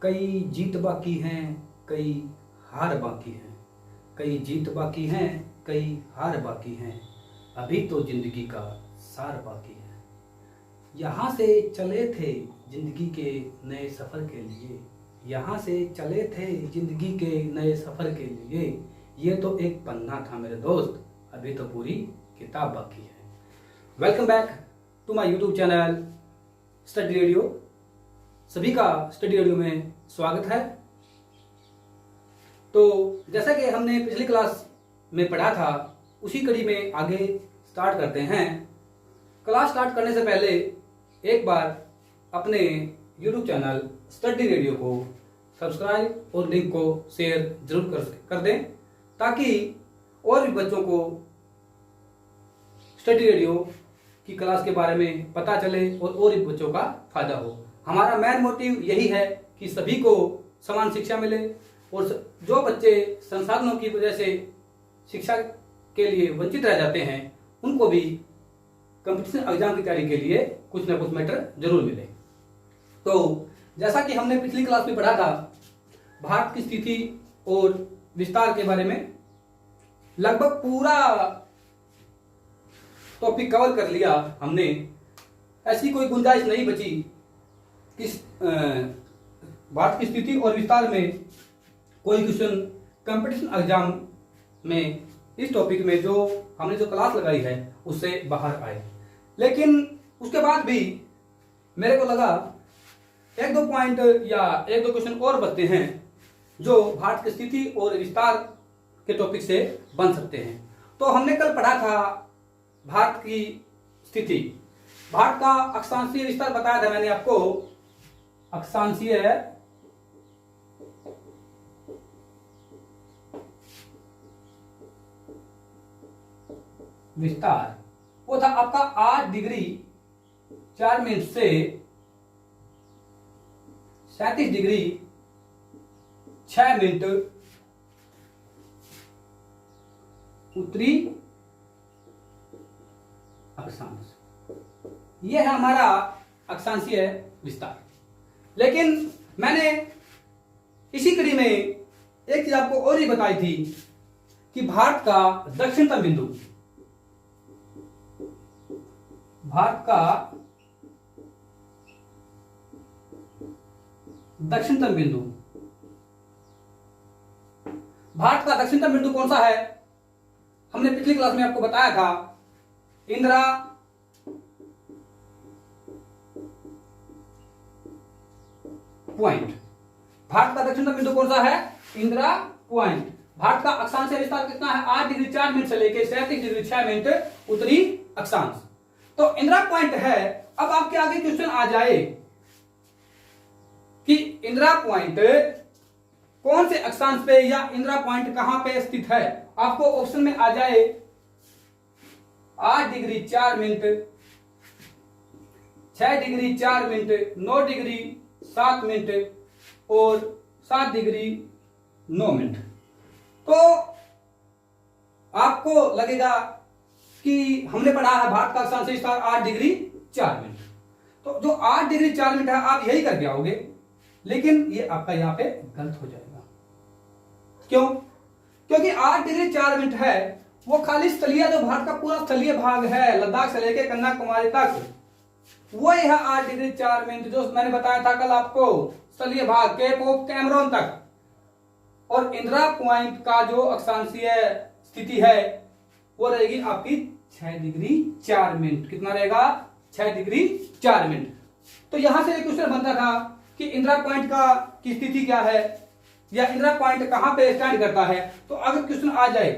कई जीत बाकी हैं, कई हार बाकी हैं। कई जीत बाकी हैं, कई हार बाकी हैं। अभी तो जिंदगी का सार बाकी है। यहाँ से चले थे जिंदगी के नए सफ़र के लिए। यहाँ से चले थे जिंदगी के नए सफ़र के लिए। ये तो एक पन्ना था मेरे दोस्त, अभी तो पूरी किताब बाकी है। Welcome back to my YouTube channel study radio. सभी का स्टडी रेडियो में स्वागत है। तो जैसा कि हमने पिछली क्लास में पढ़ा था, उसी कड़ी में आगे स्टार्ट करते हैं। क्लास स्टार्ट करने से पहले एक बार अपने यूट्यूब चैनल स्टडी रेडियो को सब्सक्राइब और लिंक को शेयर जरूर कर दें, ताकि और भी बच्चों को स्टडी रेडियो की क्लास के बारे में पता चले और भी बच्चों का फायदा हो। हमारा मेन मोटिव यही है कि सभी को समान शिक्षा मिले और जो बच्चे संसाधनों की वजह से शिक्षा के लिए वंचित रह जाते हैं, उनको भी कंपटीशन एग्जाम की तैयारी के लिए कुछ ना कुछ मैटर जरूर मिले। तो जैसा कि हमने पिछली क्लास में पढ़ा था, भारत की स्थिति और विस्तार के बारे में लगभग पूरा टॉपिक कवर कर लिया हमने। ऐसी कोई गुंजाइश नहीं बची कि भारत की स्थिति और विस्तार में कोई क्वेश्चन कंपटीशन एग्जाम में इस टॉपिक में जो हमने जो क्लास लगाई है उससे बाहर आए। लेकिन उसके बाद भी मेरे को लगा एक दो पॉइंट या एक दो क्वेश्चन और बचते हैं जो भारत की स्थिति और विस्तार के टॉपिक से बन सकते हैं। तो हमने कल पढ़ा था भारत की स्थिति। भारत का अक्षांशीय विस्तार बताया था मैंने आपको। अक्षांशीय विस्तार वो था आपका 8 डिग्री 4 मिनट से 37 डिग्री 6 मिनट उत्तरी अक्षांश। यह है हमारा अक्षांशीय विस्तार। लेकिन मैंने इसी कड़ी में एक चीज आपको और ही बताई थी कि भारत का दक्षिणतम बिंदु, भारत का दक्षिणतम बिंदु, भारत का दक्षिणतम बिंदु कौन सा है? हमने पिछली क्लास में आपको बताया था इंदिरा पॉइंट। भारत का दक्षिणतम बिंदु कौन सा है? इंदिरा पॉइंट। भारत का अक्षांशीय विस्तार कितना है? 8 डिग्री 4 मिनट से लेकर 37 डिग्री 6 मिनट उत्तरी अक्षांश। तो इंदिरा पॉइंट है। अब आपके आगे क्वेश्चन आ जाए कि इंदिरा पॉइंट कौन से अक्षांश पे या इंदिरा पॉइंट कहां पे स्थित है। आपको ऑप्शन में आ जाए 8 degree 4 minute, 6 degree 4 minute, 9 degree 7 minute और 7 डिग्री 9 मिनट। तो आपको लगेगा कि हमने पढ़ा है भारत का अक्षांशीय विस्तार 8 डिग्री 4 मिनट। तो जो 8 डिग्री 4 मिनट है आप यही करके आओगे, लेकिन ये आपका यहां पे गलत हो जाएगा। क्यों? क्योंकि 8 डिग्री 4 मिनट है वो खाली स्थलीय, जो भारत का पूरा स्थलीय भाग है लद्दाख से लेकर कन्याकुमारी तक, वो है 8 डिग्री 4 मिनट जो मैंने बताया था कल आपको, स्थलीय भाग केप ऑफ कैमरून तक। और इंदिरा पॉइंट का जो अक्षांशीय स्थिति है वो रहेगी आपकी 6 डिग्री 4 मिनट। कितना रहेगा? 6 डिग्री 4 मिनट। तो यहां से एक क्वेश्चन बनता था कि इंदिरा पॉइंट का की स्थिति क्या है या इंदिरा पॉइंट कहां पे स्टैंड करता है। तो अगर क्वेश्चन आ जाए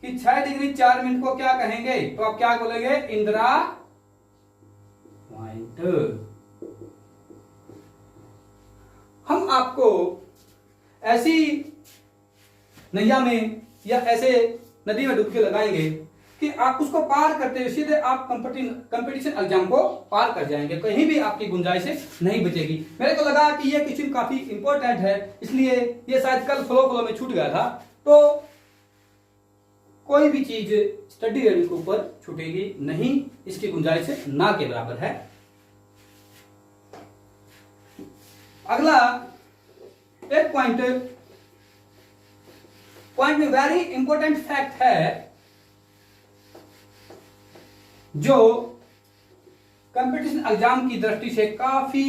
कि 6 डिग्री 4 मिनट को क्या कहेंगे, तो आप क्या बोलेंगे? इंदिरा पॉइंट। हम आपको ऐसी नैया में या ऐसे नदी में डुबकी लगाएंगे कि आप उसको पार करते हुए सीधे आप कंपटीशन एग्जाम को पार कर जाएंगे, कहीं भी आपकी गुंजाइश नहीं बचेगी। मेरे को लगा कि ये क्वेश्चन काफी इंपॉर्टेंट है, इसलिए ये शायद कल फ्लो में छूट गया था। तो कोई भी चीज स्टडी रेडियो के ऊपर छूटेगी नहीं, इसकी गुंजाइश ना के बराबर है। अगला एक पॉइंट में वेरी इंपॉर्टेंट फैक्ट है जो कंपटीशन एग्जाम की दृष्टि से काफी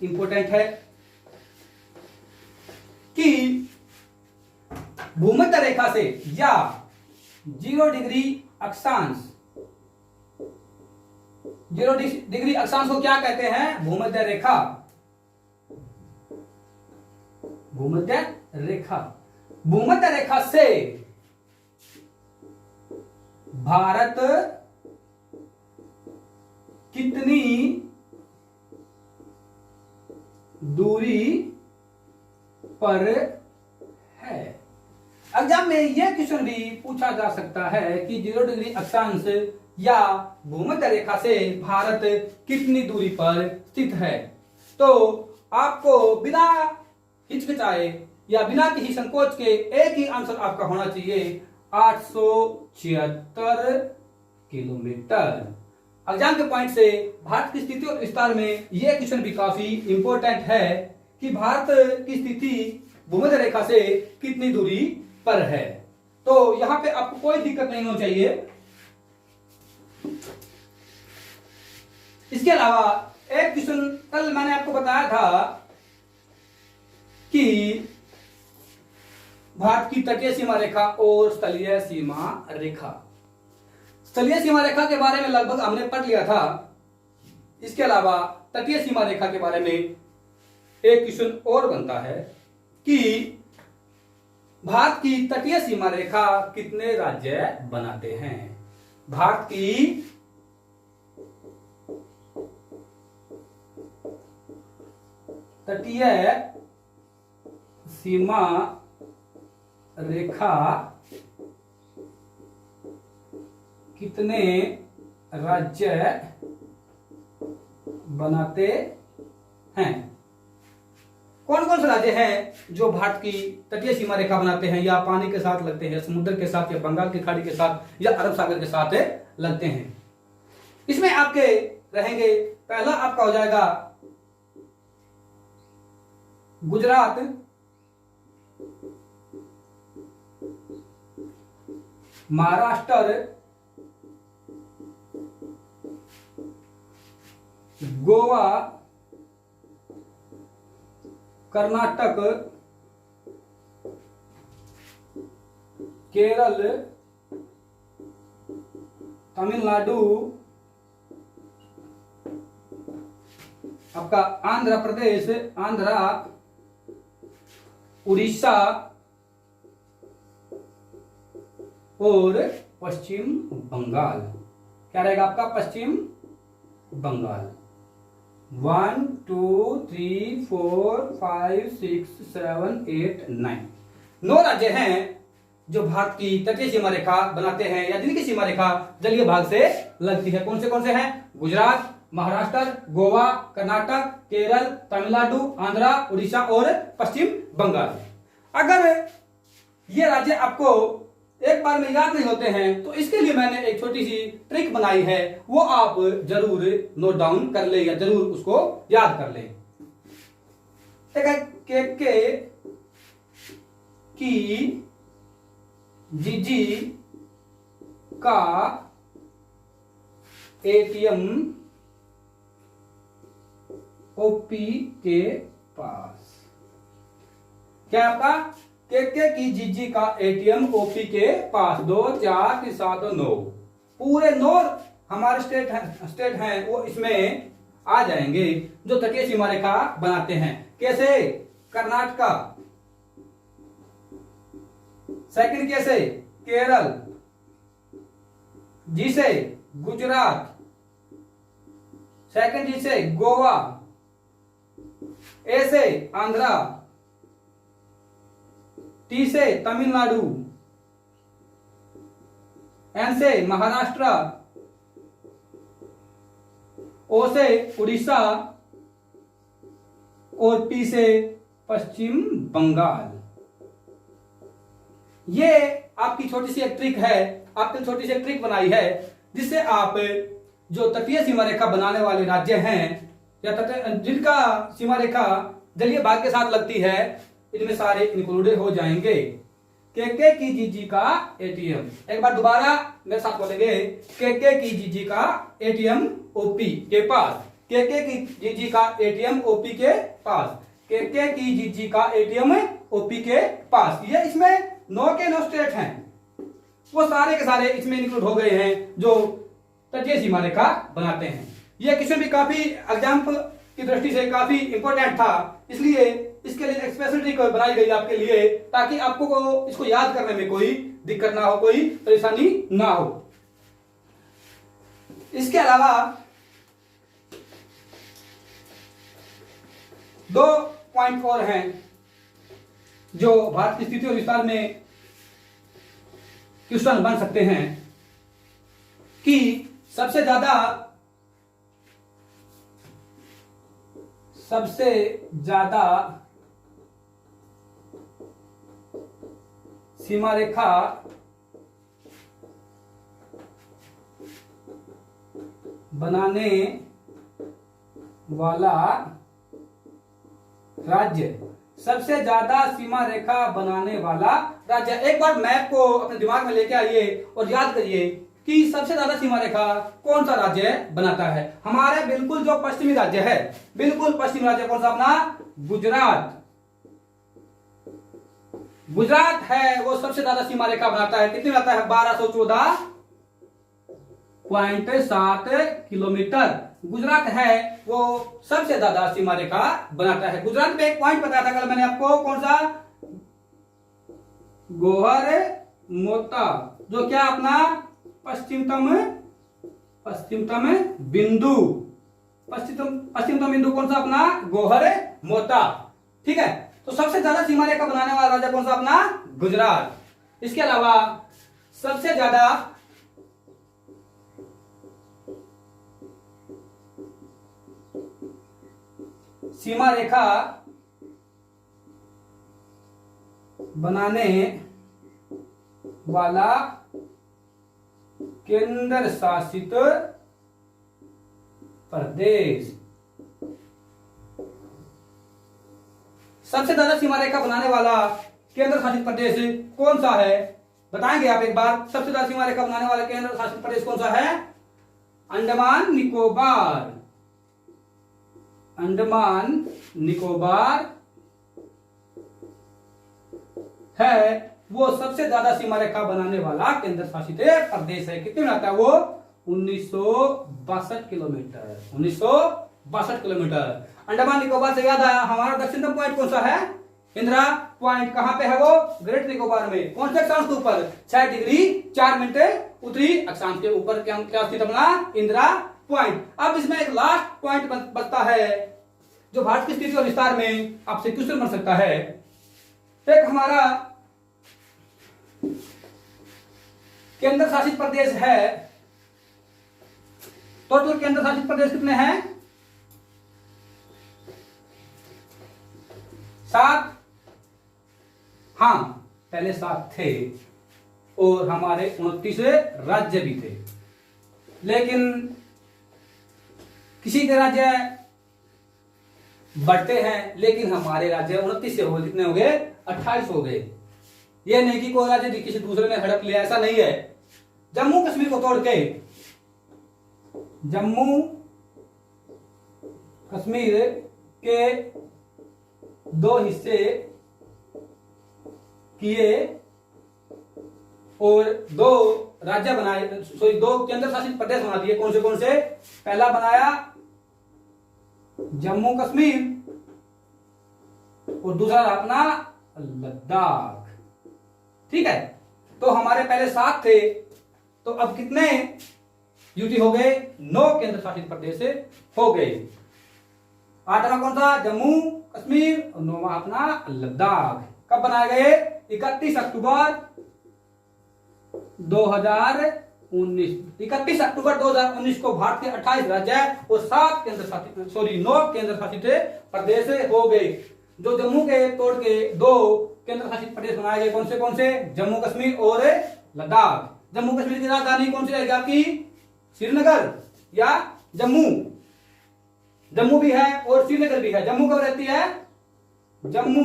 इंपॉर्टेंट है कि भूमध्य रेखा से या 0 डिग्री अक्षांश, 0 डिग्री अक्षांश को क्या कहते हैं? भूमध्य रेखा। भूमध्य रेखा, भूमध्य रेखा से भारत कितनी दूरी पर है? एग्जाम में यह क्वेश्चन भी पूछा जा सकता है कि 0 डिग्री अक्षांश या भूमध्य रेखा से भारत कितनी दूरी पर स्थित है। तो आपको बिना हिचकिचाए या बिना किसी संकोच के एक ही आंसर आपका होना चाहिए, 876 किलोमीटर। एग्जाम के पॉइंट से भारत की स्थिति और विस्तार में यह क्वेश्चन भी काफी इंपॉर्टेंट है कि भारत की स्थिति भूमध्य रेखा से कितनी दूरी पर है। तो यहां पे आपको कोई दिक्कत नहीं होनी चाहिए। इसके अलावा एक क्वेश्चन कल मैंने आपको बताया था कि भारत की तटीय सीमा रेखा और स्थलीय सीमा रेखा, स्थलीय सीमा रेखा के बारे में लगभग हमने पढ़ लिया था। इसके अलावा तटीय सीमा रेखा के बारे में एक क्वेश्चन और बनता है कि भारत की तटीय सीमा रेखा कितने राज्य बनाते हैं? भारत की तटीय सीमा रेखा कितने राज्य बनाते हैं? कौन कौन से राज्य हैं जो भारत की तटीय सीमा रेखा बनाते हैं या पानी के साथ लगते हैं, समुद्र के साथ या बंगाल की खाड़ी के साथ या अरब सागर के साथ लगते हैं? इसमें आपके रहेंगे, पहला आपका हो जाएगा गुजरात, महाराष्ट्र, गोवा, कर्नाटक, केरल, तमिलनाडु, आपका आंध्र प्रदेश, आंध्रा, उड़ीसा और पश्चिम बंगाल। क्या रहेगा आपका? पश्चिम बंगाल। 1 2 3 4 5 6 7 8 9 9 राज्य हैं जो भारत की तटीय सीमा रेखा बनाते हैं या जिनकी सीमा रेखा जलीय भाग से लगती है। कौन से हैं? गुजरात, महाराष्ट्र, गोवा, कर्नाटक, केरल, तमिलनाडु, आंध्रा, उड़ीसा और पश्चिम बंगाल। अगर ये राज्य आपको एक बार में याद नहीं होते हैं तो इसके लिए मैंने एक छोटी सी ट्रिक बनाई है, वो आप जरूर नोट डाउन कर ले या जरूर उसको याद कर ले। के की जीजी का एटीएम ओपी के पास। क्या आपका? के की जीजी का एटीएम ओपी के पास। 2 4 3 7 9 पूरे 9 हमारे स्टेट हैं वो इसमें आ जाएंगे जो तटीय सीमा रेखा बनाते हैं। कैसे? कर्नाटका, सेकंड कैसे? केरल, जी से गुजरात, सेकंड जी से गोवा, ए से आंध्रा, टी से तमिलनाडु, एन से महाराष्ट्र, ओ से उड़ीसा और पी से पश्चिम बंगाल। ये आपकी छोटी सी एक ट्रिक है, आपने छोटी सी एक ट्रिक बनाई है जिससे आप जो तटीय सीमा रेखा बनाने वाले राज्य हैं या जिनका सीमा रेखा जलीय भाग के साथ लगती है इनमें सारे इंक्लूडेड हो जाएंगे। के की जीजी का एटीएम, एक बार दोबारा मेरे साथ बोलेंगे, के की जीजी का एटीएम ओपी के पास, के की जीजी का एटीएम ओपी के पास, के की जीजी का एटीएम ओपी के पास। ये इसमें 9 के 9 स्टेट हैं, वो सारे के सारे इसमें इंक्लूड हो गए हैं जो तटीय सीमा रेखा बनाते हैं। ये क्वेश्चन भी काफी एग्जाम की दृष्टि से काफी इंपॉर्टेंट था, इसलिए इसके लिए एक स्पेशल ट्रिक बनाई गई आपके लिए, ताकि आपको को इसको याद करने में कोई दिक्कत ना हो, कोई परेशानी ना हो। इसके अलावा 2 पॉइंट और हैं जो भारत की स्थिति और विस्तार में क्वेश्चन बन सकते हैं कि सबसे ज्यादा सीमा रेखा बनाने वाला राज्य, सबसे ज्यादा सीमा रेखा बनाने वाला राज्य। एक बार मैप को अपने दिमाग में लेके आइए और याद करिए कि सबसे ज्यादा सीमा रेखा कौन सा राज्य बनाता है। हमारे बिल्कुल जो पश्चिमी राज्य है, बिल्कुल पश्चिमी राज्य कौन सा अपना? गुजरात। गुजरात है वो सबसे ज्यादा सीमा रेखा बनाता है। कितनी बनाता है? 1214.7 किलोमीटर। गुजरात है वो सबसे ज्यादा सीमा रेखा बनाता है। गुजरात में एक पॉइंट बताया था कल मैंने आपको, कौन सा? गोहर मोता, जो क्या अपना पश्चिमतम बिंदु, पश्चिमतम बिंदु कौन सा अपना? गोहर मोता। ठीक है, तो सबसे ज्यादा सीमा रेखा बनाने वाला राज्य कौन सा अपना? गुजरात। इसके अलावा सबसे ज्यादा सीमा रेखा बनाने वाला केंद्र शासित प्रदेश, सबसे ज्यादा सीमा रेखा बनाने वाला केंद्र शासित प्रदेश कौन सा है? बताएंगे आप एक बार। सबसे ज्यादा सीमा रेखा बनाने वाला केंद्र शासित प्रदेश कौन सा है? अंडमान निकोबार। अंडमान निकोबार है वो सबसे ज्यादा सीमा रेखा बनाने वाला केंद्र शासित प्रदेश है। कितने में आता है वो? 1962 किलोमीटर। 1962 किलोमीटर। अंडमान निकोबार से याद आया, हमारा दक्षिणतम पॉइंट कौन सा है? इंदिरा पॉइंट। कहां पे है वो? ग्रेट निकोबार में। कौन से अक्षांश के ऊपर? 6 डिग्री 4 मिनट उत्तरी अक्षांश के ऊपर क्या स्थित अपना? इंदिरा पॉइंट। अब इसमें एक लास्ट पॉइंट बचता है जो भारत की स्थिति और विस्तार में आपसे क्वेश्चन बन सकता है। एक हमारा केंद्र शासित प्रदेश है, टोटल केंद्र शासित प्रदेश कितने हैं? 7। हाँ, पहले 7 थे और हमारे 29 राज्य भी थे, लेकिन किसी के राज्य बढ़ते हैं, लेकिन हमारे राज्य 29 से हो गए। कितने हो गए? 28 हो गए। ये नहीं कि कोई राज्य किसी दूसरे ने हड़प लिया, ऐसा नहीं है। जम्मू कश्मीर को तोड़ के जम्मू कश्मीर के 2 हिस्से किए और 2 राज्य बनाए, 2 केंद्र शासित प्रदेश बना दिए। कौन से? पहला बनाया जम्मू कश्मीर और दूसरा अपना लद्दाख। ठीक है, तो हमारे पहले 7 थे, तो अब कितने यूटी हो गए? 9 केंद्र शासित प्रदेश हो गए। 8वां कौन सा? जम्मू कश्मीर और 9वां अपना लद्दाख। कब बनाए गए? 31 अक्टूबर 2019। 31 अक्टूबर 2019 को भारत के 28 राज्य और 9 केंद्र शासित प्रदेश हो गए। जो जम्मू के तोड़ के 2 केंद्र शासित प्रदेश बनाए गए। कौन से? जम्मू कश्मीर और लद्दाख। जम्मू कश्मीर की राजधानी कौन सी रहेगी आपकी? श्रीनगर या जम्मू? जम्मू भी है और श्रीनगर भी है। जम्मू कब रहती है? जम्मू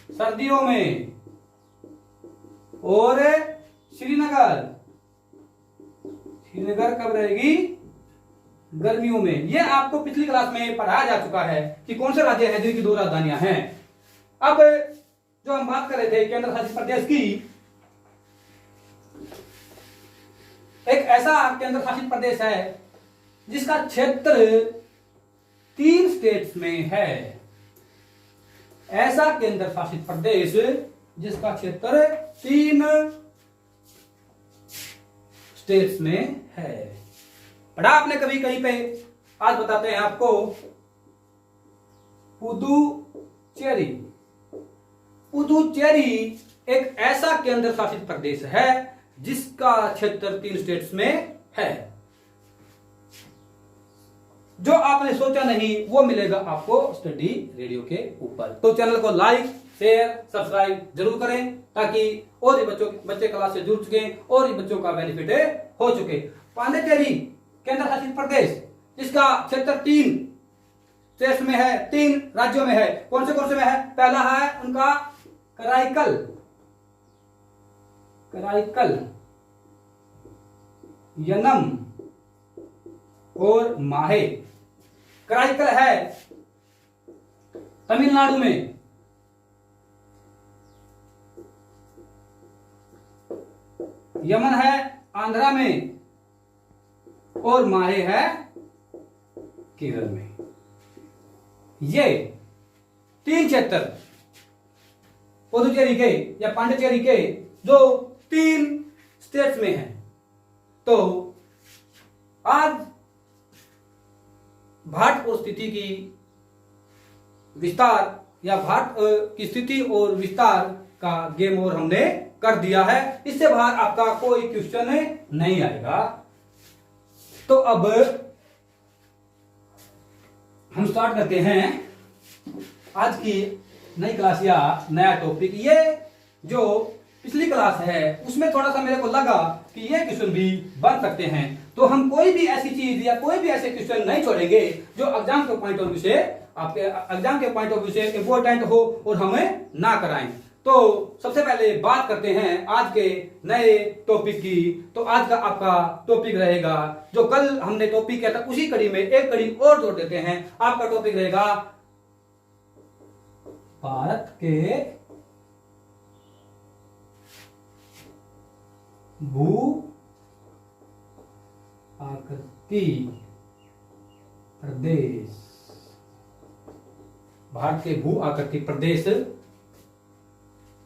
सर्दियों में और श्रीनगर कब रहेगी? गर्मियों में। यह आपको पिछली क्लास में पढ़ाया जा चुका है कि कौन से राज्य हैं जिनकी 2 राजधानियां हैं। अब जो हम बात कर रहे थे केंद्र शासित प्रदेश की, एक ऐसा केंद्र शासित प्रदेश है जिसका क्षेत्र 3 स्टेट्स में है। ऐसा केंद्र शासित प्रदेश जिसका क्षेत्र 3 स्टेट्स में है। पढ़ा आपने कभी कहीं पे? आज बताते हैं आपको। पुदुचेरी। पुदुचेरी एक ऐसा केंद्र शासित प्रदेश है जिसका क्षेत्र 3 स्टेट्स में है। जो आपने सोचा नहीं वो मिलेगा आपको स्टडी रेडियो के ऊपर। तो चैनल को लाइक, शेयर, सब्सक्राइब जरूर करें ताकि और भी बच्चे क्लास से जुड़ चुके और भी बच्चों का बेनिफिट हो चुके। पांडिचेरी केंद्र शासित प्रदेश जिसका क्षेत्र 3 स्टेट्स में है, 3 राज्यों में है। कौन से में है? पहला है उनका कराईकल, यनम और माहे। कराईकल है तमिलनाडु में, यमन है आंध्रा में और माहे है केरल में। ये 3 क्षेत्र पुदुचेरी के या पांडिचेरी के जो 3 स्टेट्स में है। तो आज भारत और स्थिति की विस्तार या भारत की स्थिति और विस्तार का गेम ओवर हमने कर दिया है। इससे बाहर आपका कोई क्वेश्चन नहीं आएगा। तो अब हम स्टार्ट करते हैं आज की नई क्लास या नया टॉपिक। ये जो पिछली क्लास है उसमें थोड़ा सा मेरे को लगा कि ये क्वेश्चन भी बन सकते हैं। तो हम कोई भी ऐसी चीज या कोई भी ऐसे क्वेश्चन नहीं छोड़ेंगे जो एग्जाम के पॉइंट ऑफ व्यू से, आपके एग्जाम के पॉइंट ऑफ व्यू से इंपॉर्टेंट हो और हमें ना कराएं। तो सबसे पहले बात करते हैं आज के नए टॉपिक की। तो आज का आपका टॉपिक रहेगा, जो कल हमने टॉपिक किया था उसी कड़ी में एक कड़ी और जोड़ देते हैं। आपका टॉपिक रहेगा भारत के भू आकृति प्रदेश। भारत के भू आकृति प्रदेश,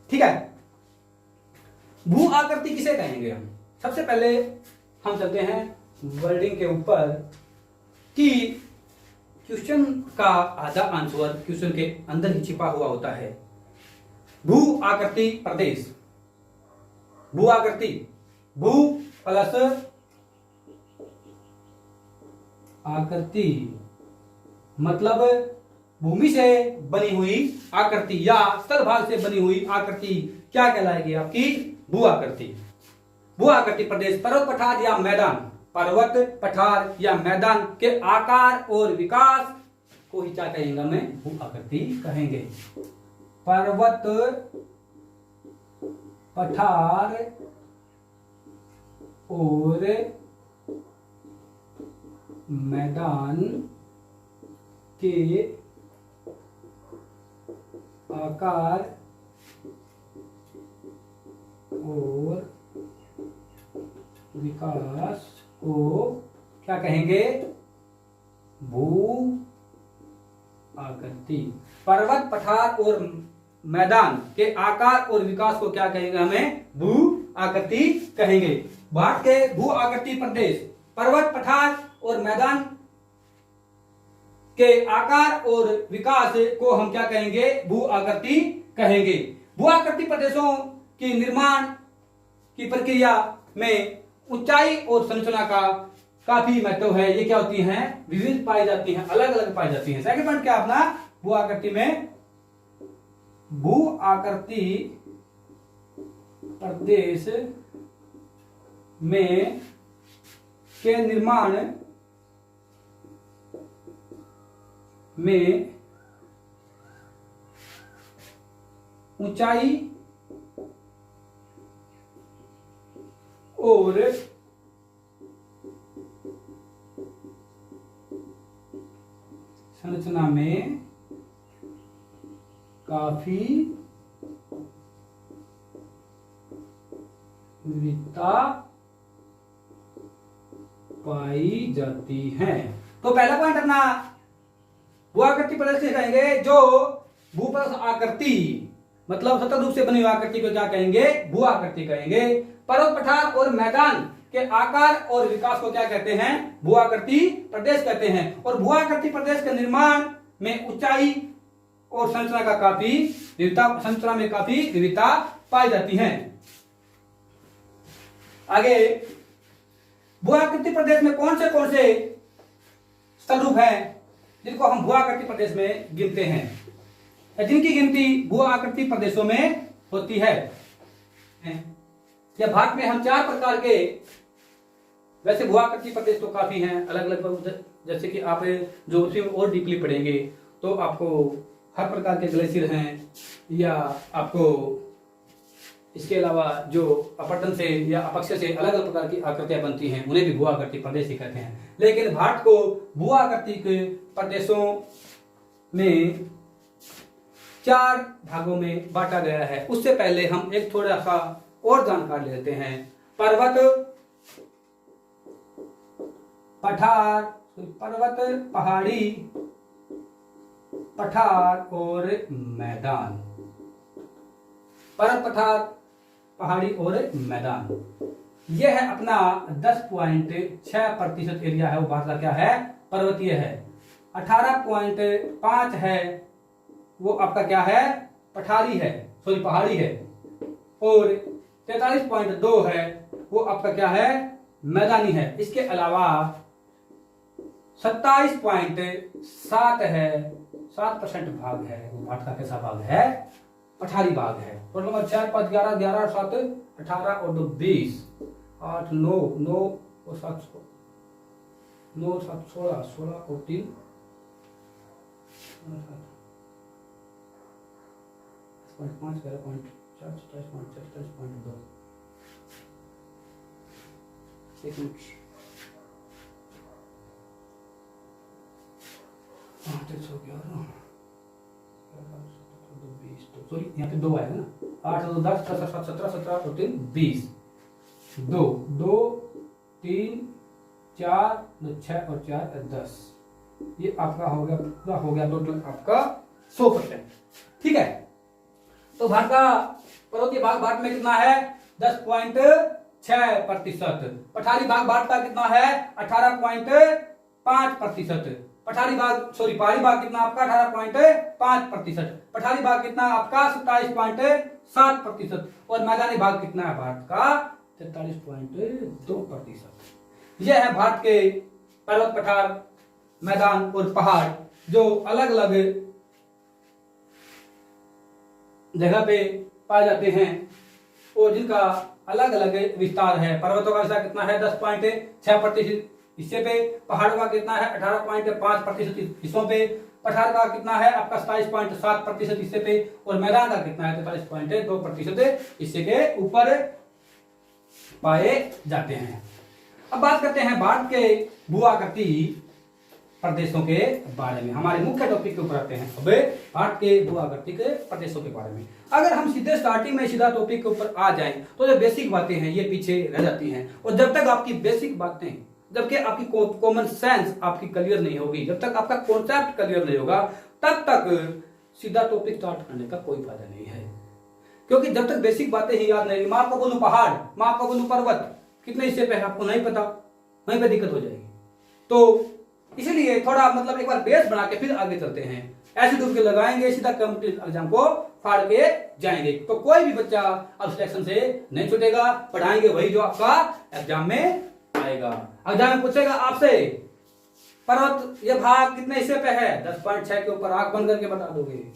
ठीक है। भू आकृति किसे कहेंगे हम? सबसे पहले हम चलते हैं वर्डिंग के ऊपर कि क्वेश्चन का आधा आंसर क्वेश्चन के अंदर ही छिपा हुआ होता है। भू आकृति प्रदेश, भू आकृति, भू प्लस आकृति मतलब भूमि से बनी हुई आकृति या स्थल भाग से बनी हुई आकृति क्या कहलाएगी? आपकी भू आकृति। भू आकृति प्रदेश पर्वत पठार या मैदान, पर्वत पठार या मैदान के आकार और विकास को ही क्या कहेंगे? मैं भू आकृति कहेंगे। पर्वत पठार और मैदान के आकार और विकास को क्या कहेंगे? भू आकृति। पर्वत पठार और मैदान के आकार और विकास को क्या कहेंगे? हमें भू आकृति कहेंगे। भारत के भू आकृति प्रदेश पर्वत पठार और मैदान के आकार और विकास को हम क्या कहेंगे? भू आकृति कहेंगे। भू आकृति प्रदेशों की निर्माण की प्रक्रिया में ऊंचाई और संरचना का काफी महत्व है। ये क्या होती हैं? विविध पाई जाती हैं, अलग अलग पाई जाती हैं। सेकंड पॉइंट क्या अपना? भू आकृति में भू आकृति प्रदेश में के निर्माण में ऊंचाई और संरचना में काफी विविधता पाई जाती है। तो पहला पॉइंट अपना भू-आकृति प्रदेश से कहेंगे जो भूप्रस्थ आकृति मतलब सतत रूप से बनी हुई आकृति को क्या कहेंगे? भू-आकृति कहेंगे। पर्वत पठार और मैदान के आकार और विकास को क्या कहते हैं? भू-आकृति प्रदेश कहते हैं। और भू-आकृति प्रदेश के निर्माण में ऊंचाई और संरचना का काफी विविधता संरचना में काफी विविधता पाई जाती है। आगे भू-आकृति प्रदेश में कौन से स्थल रूप हैं जिनको हम भू-आकृति प्रदेश में गिनते हैं, जिनकी गिनती भू-आकृति प्रदेशों में होती है। या भारत में हम 4 प्रकार के, वैसे भू-आकृति प्रदेश तो काफी हैं अलग अलग, जैसे कि आप ज्योग्राफी में और डीपली पढ़ेंगे तो आपको हर प्रकार के ग्लेशियर हैं, या आपको इसके अलावा जो अपरदन से या अपक्षय से अलग अलग प्रकार की आकृतियां बनती हैं उन्हें भी भू-आकृति प्रदेश ही कहते हैं। लेकिन भारत को भू-आकृति के प्रदेशों में 4 भागों में बांटा गया है। उससे पहले हम एक थोड़ा सा और जानकारी लेते हैं। पर्वत पहाड़ी पठार और मैदान। पर्वत पठार पहाड़ी और मैदान, यह है अपना 10.6% एरिया है वो भारत का क्या है? पर्वतीय है। 18.5 है वो आपका क्या है? पठारी है, सॉरी पहाड़ी है। और 43.2 है वो आपका क्या है? मैदानी है। इसके अलावा 27.7 है, 7% भाग है वो भारत का कैसा भाग है? पठारी भाग है। और नंबर 4 5 11 11 7 18 और 2 20 8 9 9 और 7 9 7 16 16 और 3 5 11.4 27.2 एक मिनट हो गया सॉरी यहाँ पे 2 आएगा ना, 8 2 10 10 7 17 17 और 3 20 2 2 3 4 6 और 4 10, ये आपका हो गया पूरा हो गया टोटल आपका 100%। ठीक है, तो भारत का पर्वतीय भाग भारत में कितना है? 10.6%। पठारी भाग भारत का कितना है? 18.5%। पठारी भाग सॉरी पहाड़ी भाग कितना आपका? 18.5%। पठारी भाग कितना आपका? 27.7%। और मैदानी भाग कितना है भारत का? 43.2%। यह है भारत के पर्वत पठार मैदान और पहाड़ जो अलग अलग जगह पे पाए जाते हैं और जिनका अलग अलग विस्तार है। पर्वतों का विस्तार कितना है? 10.6% हिस्से पे। पहाड़ों का कितना है? 18.5% हिस्सों पे। पठार का कितना है आपका? 27.7% हिस्से पे। और मैदान का कितना है? 43.2% हिस्से के ऊपर पाए जाते हैं। अब बात करते हैं भारत के भू-आकृति प्रदेशों के बारे में। हमारे मुख्य टॉपिक के ऊपर आते हैं अब भारत के भू-आकृति के प्रदेशों के बारे में। अगर हम सीधे स्टार्टिंग में सीधा टॉपिक के ऊपर आ जाएं तो जो बेसिक बातें हैं ये पीछे रह जाती हैं। और जब तक आपकी बेसिक बातें, जबकि आपकी कॉमन सेंस आपकी क्लियर नहीं होगी, जब तक आपका कॉन्सेप्ट क्लियर नहीं होगा, तब तक सीधा टॉपिक स्टार्ट करने का कोई फायदा नहीं है। क्योंकि जब तक बेसिक बातें ही याद नहीं, मैं आपको बोलूं पहाड़, मैं आपको बोलूं पर्वत कितने हिस्से पे है आपको नहीं पता, वहीं पे दिक्कत हो जाएगी। तो इसलिए थोड़ा मतलब एक बार बेस बना के फिर आगे चलते हैं। ऐसे डुबके लगाएंगे सीधा कॉम्पिटिटिव एग्जाम को फाड़ के जाएंगे। तो कोई भी बच्चा अब सिलेक्शन से नहीं छूटेगा, पढ़ाएंगे वही जो आपका एग्जाम में आएगा। एग्जाम में पूछेगा आपसे पर्वत ये भाग कितने हिस्से पे है? 10.6 के ऊपर आंख बंद करके बता दोगे।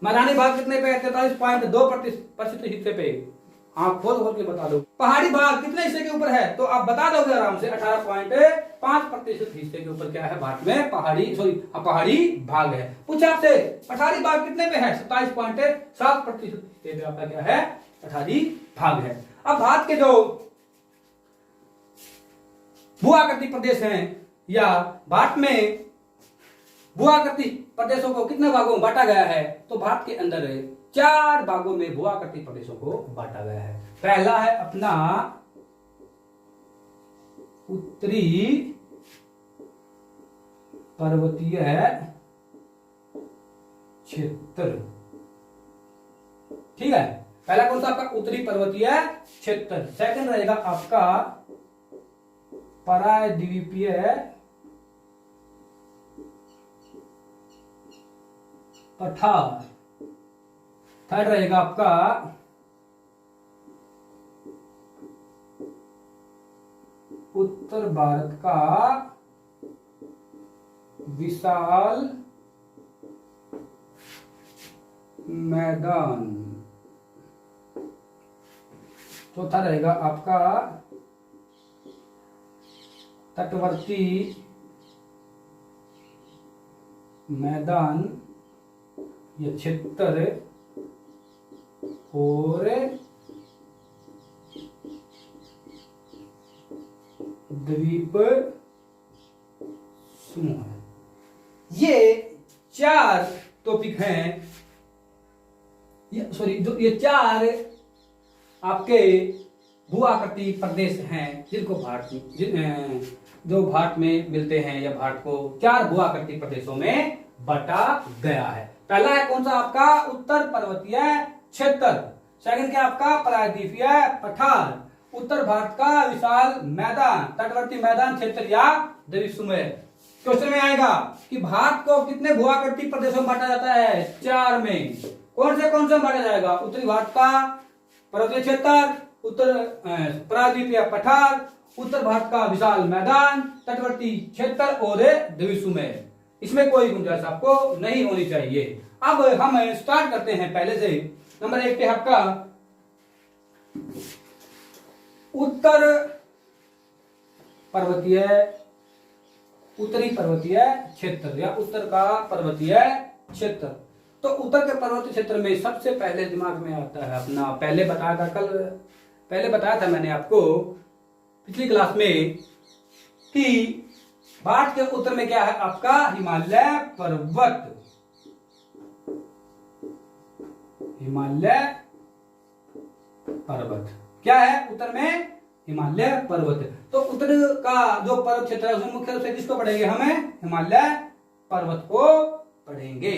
मैदानी भाग कितने पे है? 43.2% हिस्से पे आप खोल के बता दो। पहाड़ी भाग कितने हिस्से के ऊपर है, तो आप बता दोगे आराम से 18.5% हिस्से के ऊपर क्या है भारत में, पहाड़ी भाग है। पूछा आपसे पठारी भाग कितने पे है, 27.7% हिस्से पे आपका क्या है, पठारी भाग है। अब भारत के जो भू-आकृति प्रदेश हैं या भारत में भू-आकृति प्रदेशों को कितने भागों में बांटा गया है, तो भारत के अंदर 4 भागों में भू-आकृति प्रदेशों को बांटा गया है। पहला है अपना उत्तरी पर्वतीय क्षेत्र, ठीक है, पहला कौन सा आपका उत्तरी पर्वतीय क्षेत्र। सेकंड रहेगा आपका प्रायद्वीपीय पठार। थर्ड रहेगा आपका उत्तर भारत का विशाल मैदान। चौथा रहेगा आपका तटवर्ती मैदान या क्षेत्र और द्वीप समूह। ये 4 टॉपिक हैं, ये 4 आपके भू-आकृति प्रदेश हैं जिनको जो भारत में मिलते हैं या भारत को 4 भू-आकृति प्रदेशों में बांटा गया है। पहला है कौन सा आपका उत्तर पर्वतीय क्षेत्र, सेकंड क्या आपका प्रायद्वीपीय पठार, उत्तर भारत का विशाल मैदान, तटवर्ती मैदान क्षेत्र या द्वीप समूह। क्वेश्चन में आएगा कि भारत को कितने भू-आकृति प्रदेशों में बांटा जाता है, 4 में। कौन से बांटा जाएगा, उत्तरी भारत का पर्वतीय क्षेत्र, उत्तर प्रायद्वीपीय पठार, उत्तर भारत का विशाल मैदान, तटवर्ती क्षेत्र और द्वीप समूह। इसमें कोई गुंजाइश आपको नहीं होनी चाहिए। अब हम स्टार्ट करते हैं पहले से। नंबर 1 पे आपका उत्तरी पर्वतीय क्षेत्र या उत्तर का पर्वतीय क्षेत्र। तो उत्तर के पर्वतीय क्षेत्र में सबसे पहले दिमाग में आता है अपना, पहले बताया था मैंने आपको पिछली क्लास में कि भारत के उत्तर में क्या है आपका हिमालय पर्वत। हिमालय पर्वत क्या है उत्तर में, हिमालय पर्वत। तो उत्तर का जो पर्वत क्षेत्र है उसमें मुख्य रूप से किसको पढ़ेंगे, हमें हिमालय पर्वत को पढ़ेंगे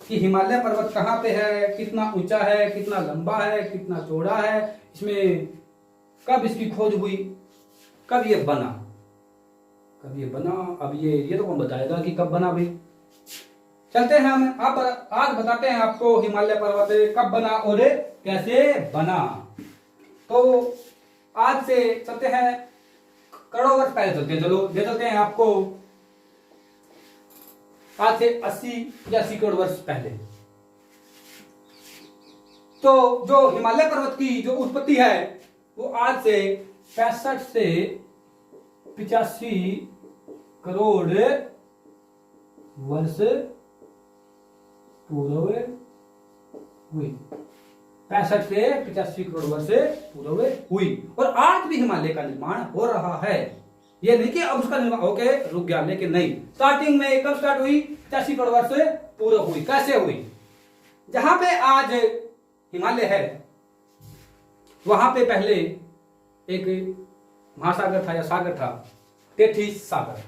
कि हिमालय पर्वत कहाँ पे है, कितना ऊंचा है, कितना लंबा है, कितना चौड़ा है, इसमें कब इसकी खोज हुई, कब ये बना। अब ये तो कौन बताएगा कि कब बना भाई। चलते हैं हम आज बताते हैं आपको हिमालय पर्वत कब बना और कैसे बना। तो आज से चलते हैं करोड़ों वर्ष पहले चलते हैं आपको आज से 80 या 80 करोड़ वर्ष पहले। तो जो हिमालय पर्वत की जो उत्पत्ति है वो आज से 65 से 85 करोड़ वर्ष पूर्व हुई। 65 से 85 करोड़ वर्ष पूर्व हुई और आज भी हिमालय का निर्माण हो रहा है। ये नहीं कि अब उसका निर्माण होके रुक गया, लेकिन नहीं, स्टार्टिंग में कब स्टार्ट हुई, 85 करोड़ वर्ष पूर्व हुई। कैसे हुई, जहां पे आज हिमालय है वहां पे पहले एक महासागर था या सागर था, तेथिस सागर।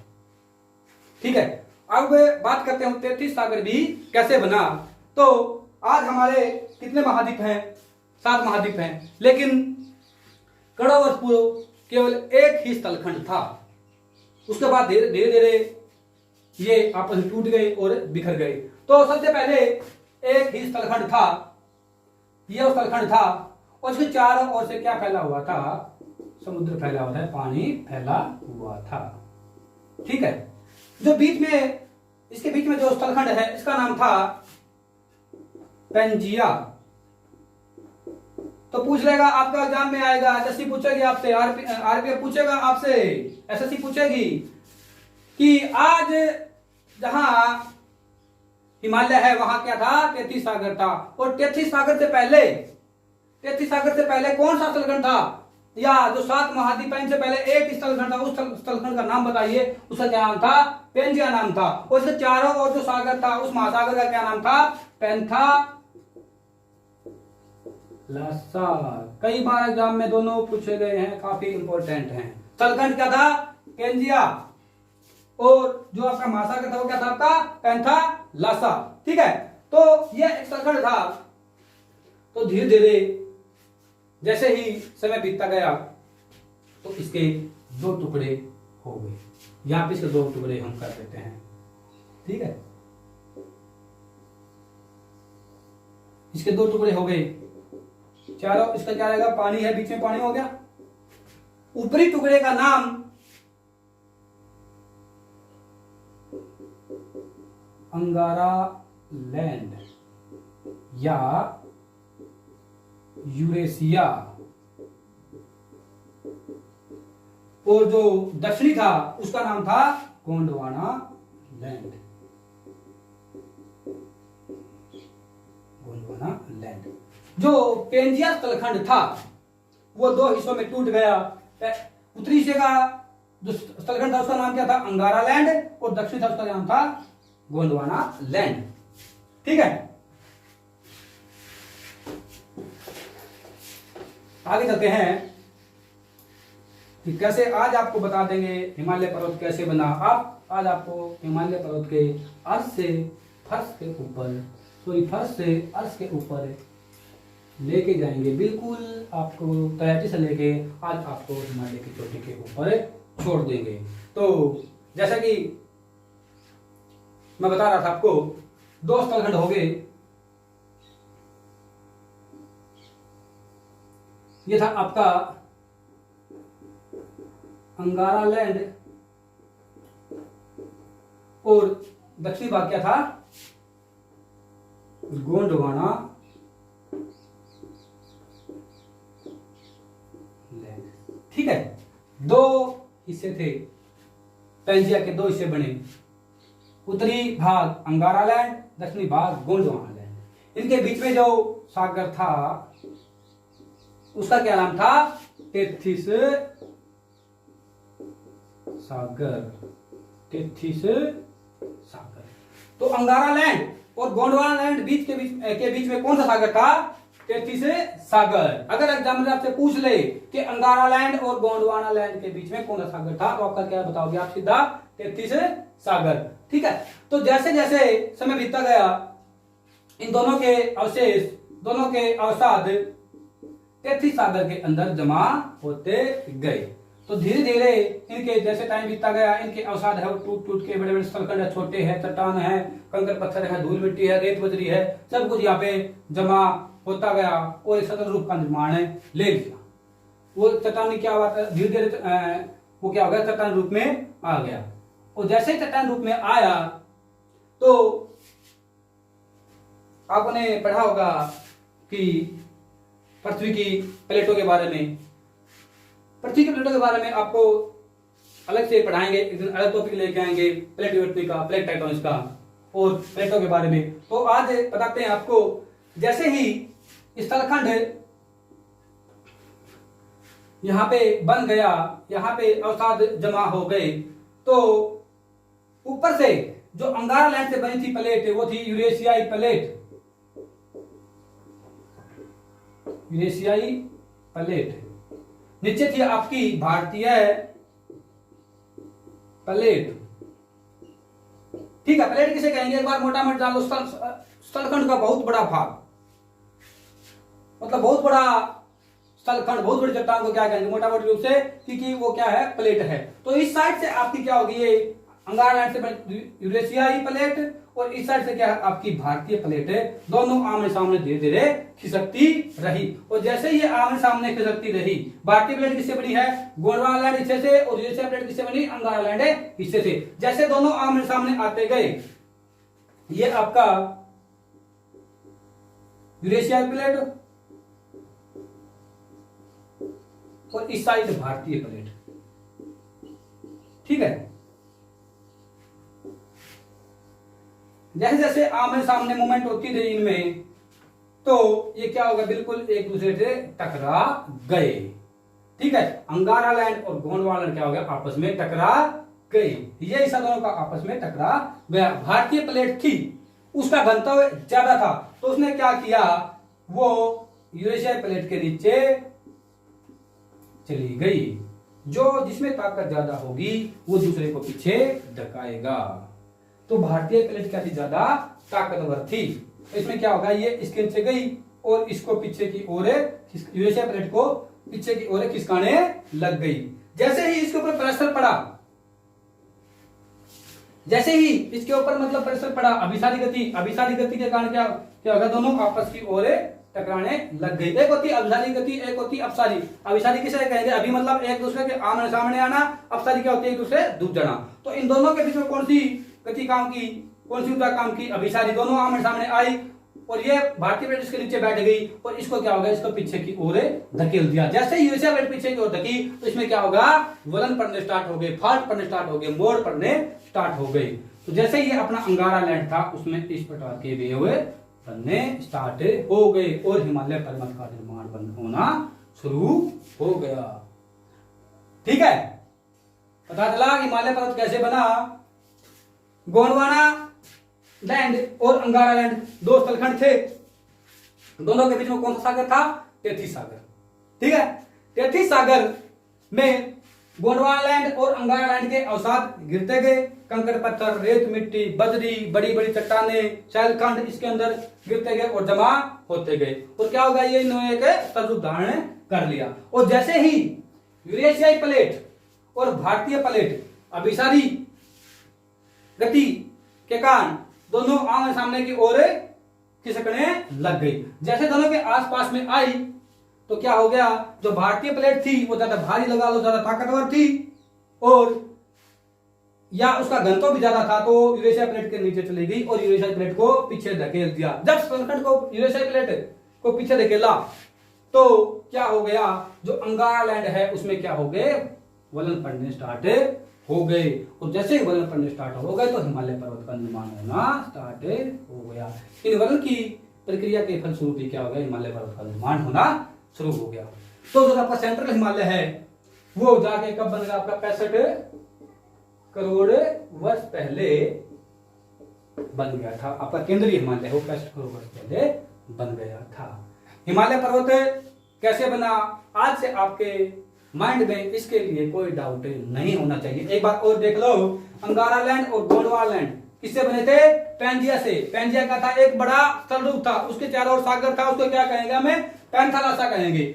ठीक है, अब बात करते हैं तेथिस सागर भी कैसे बना। तो आज हमारे कितने महाद्वीप हैं, 7 महाद्वीप हैं, लेकिन करोड़ों वर्ष पूर्व केवल एक ही स्थलखंड था। उसके बाद धीरे धीरे ये आपस में टूट गए और बिखर गए। तो सबसे पहले एक ही स्थलखंड था, यह स्थलखंड था और उसके चारों ओर से क्या फैला हुआ था, समुद्र फैला हुआ था, पानी फैला हुआ था। ठीक है, जो बीच में इसके बीच में जो स्थलखंड है इसका नाम था पेंजिया। तो पूछ लेगा, आपका एग्जाम में आएगा, एसएससी पूछेगी आपसे, आरपीएफ पूछेगा आपसे, एसएससी पूछेगी कि आज जहां हिमालय है वहां क्या था, तेथिस सागर था। और तेथिस सागर से पहले कौन सा स्थलखंड था, या जो 7 महाद्वीप से पहले एक स्थलखंड था, उस स्थलखंड का नाम बताइए। उसका क्या नाम था, पेंजिया नाम था। और इसके चारों ओर जो सागर था, उस महासागर का क्या नाम था, पैंथालसा। कई बार एग्जाम में दोनों पूछे गए हैं, काफी इंपॉर्टेंट हैं। स्थलखंड क्या था, पेंजिया, और जो आपका महासागर था वो क्या था आपका, पैंथालसा। ठीक है, तो यह एक स्थलखंड था। तो धीरे धीरे जैसे ही समय बीतता गया तो इसके 2 टुकड़े हो गए। यहां पे इसके 2 टुकड़े हम कर देते हैं। ठीक है, इसके 2 टुकड़े हो गए। चारों, इसका क्या रहेगा, पानी है, बीच में पानी हो गया। ऊपरी टुकड़े का नाम अंगारा लैंड या यूरेशिया, और जो दक्षिणी था उसका नाम था गोंडवाना लैंड। गोंडवाना लैंड। जो पेंजिया स्थलखंड था वो 2 हिस्सों में टूट गया। उत्तरी हिस्से का जो स्थलखंड था उसका नाम क्या था, अंगारा लैंड, और दक्षिणी था उसका नाम था गोंडवाना लैंड। ठीक है, आगे चलते हैं कि कैसे आज आपको बता देंगे हिमालय पर्वत कैसे बना। आप आज आपको हिमालय पर्वत के अर्श से फर्श के ऊपर, फर्श से अर्श के ऊपर लेके जाएंगे। बिल्कुल आपको तैयारी से लेके आज आपको हिमालय की चोटी के ऊपर छोड़ देंगे। तो जैसा कि मैं बता रहा था आपको, 2 स्थलखंड हो गए। ये था आपका अंगारा लैंड, और दक्षिणी भाग क्या था, गोंडवाना लैंड। ठीक है, 2 हिस्से थे, पेंजिया के 2 हिस्से बने। उत्तरी भाग अंगारा लैंड, दक्षिणी भाग गोंडवाना लैंड। इनके बीच में जो सागर था उसका क्या नाम था, तेथिस सागर। तेथिस सागर। तो अंगारा लैंड और गोंडवाना लैंड के बीच में कौन सा सागर था, तेथिस सागर। अगर एग्जामिनर आपसे पूछ ले कि अंगारा लैंड और गोंडवाना लैंड के बीच में कौन सा सागर था, तो आपका क्या बताओगे आप, सीधा तेथिस सागर। ठीक है, तो जैसे जैसे समय बीतता गया इन दोनों के अवशेष, दोनों के अवसाद तेथिस सागर के अंदर जमा होते गए। तो धीरे धीरे इनके जैसे टाइम बीतता गया, इनके अवसाद है वो टूट टूट के बड़े बड़े स्थलखंड है, छोटे हैं, चट्टान है, कंकर पत्थर है, धूल मिट्टी है, रेत बजरी है, सब कुछ यहाँ पे जमा होता गया और एक सतत रूप का निर्माण ले लिया। वो चट्टानी क्या हुआ, धीरे धीरे वो क्या हो गया, चट्टान रूप में आ गया। और जैसे चट्टान रूप में आया तो आपने पढ़ा होगा कि पृथ्वी की प्लेटों के बारे में, पृथ्वी की प्लेटों के बारे में आपको अलग से पढ़ाएंगे, एक दिन अलग टॉपिक लेके आएंगे, प्लेट का, प्लेट टेक्टोनिक्स का और प्लेटों के बारे में। तो आज बताते हैं आपको, जैसे ही स्थलखंड यहां पे बन गया, यहां पे अवसाद जमा हो गए, तो ऊपर से जो अंगारा लैंड से बनी थी प्लेट, वो थी यूरेशियाई प्लेट। यूरेशियाई प्लेट। नीचे थी आपकी भारतीय प्लेट। ठीक है, प्लेट किसे कहेंगे, एक बार मोटा मोटा जान लो। स्थलखंड का बहुत बड़ा भाग, मतलब बहुत बड़ा स्थलखंड, बहुत बड़ी चट्टान को क्या कहेंगे मोटा मोटी रूप से, क्योंकि वो क्या है, प्लेट है। तो इस साइड से आपकी क्या होगी, ये अंगारा लैंड से यूरेशियाई प्लेट, और इस साइड से क्या है आपकी भारतीय प्लेट है। दोनों आमने सामने धीरे धीरे खिसकती रही, और जैसे ये आमने सामने खिसकती रही, भारतीय प्लेट किससे बनी है, गोंडवाना लैंड हिस्से से, और यूरेशिया प्लेट किससे बनी, अंगारा लैंड हिस्से से। जैसे दोनों आमने सामने आते गए, ये आपका यूरेशिया प्लेट और इस साइड भारतीय प्लेट। ठीक है, जैसे जैसे आमने सामने मूवमेंट होती रही इनमें, तो ये क्या होगा, बिल्कुल एक दूसरे से टकरा गए। ठीक है, अंगारा लैंड और गोंडवाना लैंड क्या हो गया, आपस में टकरा गए। ये हिस्सा दोनों का आपस में टकरा गया। भारतीय प्लेट थी, उसका घनत्व ज्यादा था, तो उसने क्या किया, वो यूरेशियाई प्लेट के नीचे चली गई। जो जिसमें ताकत ज्यादा होगी वो दूसरे को पीछे धकाएगा। तो भारतीय प्लेट क्या थी, ज्यादा ताकतवर थी। इसमें क्या होगा, ये इसके नीचे गई और इसको पीछे की ओर, यूरेशिया प्लेट को पीछे की ओर खिसकाने लग गई। जैसे ही इसके ऊपर प्रेशर पड़ा, जैसे ही इसके ऊपर मतलब प्रेशर पड़ा, अभिसारी गति के कारण क्या क्या होगा, दोनों आपस की ओर टकराने लग गई। एक होती अभिसारी गति, एक होती अपसारी। अभिसारी किसे कहेंगे, अभी मतलब एक दूसरे के आमने सामने आना, अपसारी क्या होती है, एक दूसरे दूर जाना। तो इन दोनों के बीच में कौन सी गति काम की, कौन सी ऊर्जा काम की, अभिसारी। दोनों आमने सामने आई और ये भारतीय प्लेट इसके नीचे बैठ गई और इसको क्या होगा, इसको पीछे की ओर धकेल दिया। जैसे ही यूरेशिया प्लेट पीछे की ओर धकी, तो इसमें क्या होगा, वलन पड़ने स्टार्ट हो गए, फाल्ट पड़ने स्टार्ट हो गए, मोड़ पड़ने स्टार्ट हो गई। तो जैसे ये अपना अंगारा लैंड था, उसमें इस प्रकार के वेव बनने स्टार्ट हो गए और हिमालय पर्वत का निर्माण बंद होना शुरू हो गया। ठीक है, पता चला हिमालय पर्वत कैसे बना। गोंडवाना लैंड और अंगारा लैंड दो स्थलखंड थे, दोनों के बीच में कौन सा सागर था, तेथिस सागर। ठीक है, तेथिस सागर में गोंडवाना लैंड और अंगारा लैंड के अवसाद गिरते गए। कंकड़ पत्थर, रेत मिट्टी, बजरी, बड़ी बड़ी चट्टाने, शैलखंड इसके अंदर गिरते गए और जमा होते गए। और क्या होगा, ये इन्होंने एक स्वरूप धारण कर लिया। और जैसे ही यूरेशियाई प्लेट और भारतीय प्लेट अभिसारी गति के कारण दोनों आमने सामने की ओर खिसकने लग गई। जैसे दोनों के आसपास में आई तो क्या हो गया, जो भारतीय प्लेट थी वो ज्यादा भारी लगा लो, ज्यादा ताकतवर थी और या उसका घनत्व भी ज्यादा था, तो यूरेशिया प्लेट के नीचे चली गई और यूरेशिया प्लेट को पीछे धकेल दिया। जब स्थलखंड को यूरेशिया प्लेट को पीछे धकेला तो क्या हो गया, जो अंगारा लैंड है उसमें क्या हो गए, वलन पड़ने स्टार्ट हो गए। और जैसे ही वलन पड़ने स्टार्ट हो गए तो हिमालय पर्वत का निर्माण होना स्टार्ट हो गया। इन वलन की प्रक्रिया के फलस्वरूप ही क्या हो गया, हिमालय पर्वत का निर्माण होना शुरू हो गया। तो जो आपका सेंट्रल हिमालय है वो जाके कब बन गया, आपका 65 करोड़ वर्ष पहले बन गया था। आपका केंद्रीय हिमालय वो 65 करोड़ वर्ष पहले बन गया था। हिमालय पर्वत कैसे बना, आज से आपके माइंड में इसके लिए कोई डाउट नहीं होना चाहिए। एक बात और देख लो, अंगारा लैंड और गोंडवाना लैंड किससे बने थे, पैंजिया से। पैंजिया का था एक बड़ा स्थलरूप था, उसके चारों ओर सागर था, उसको क्या कहेंगे, हमें पैंथालासा कहेंगे।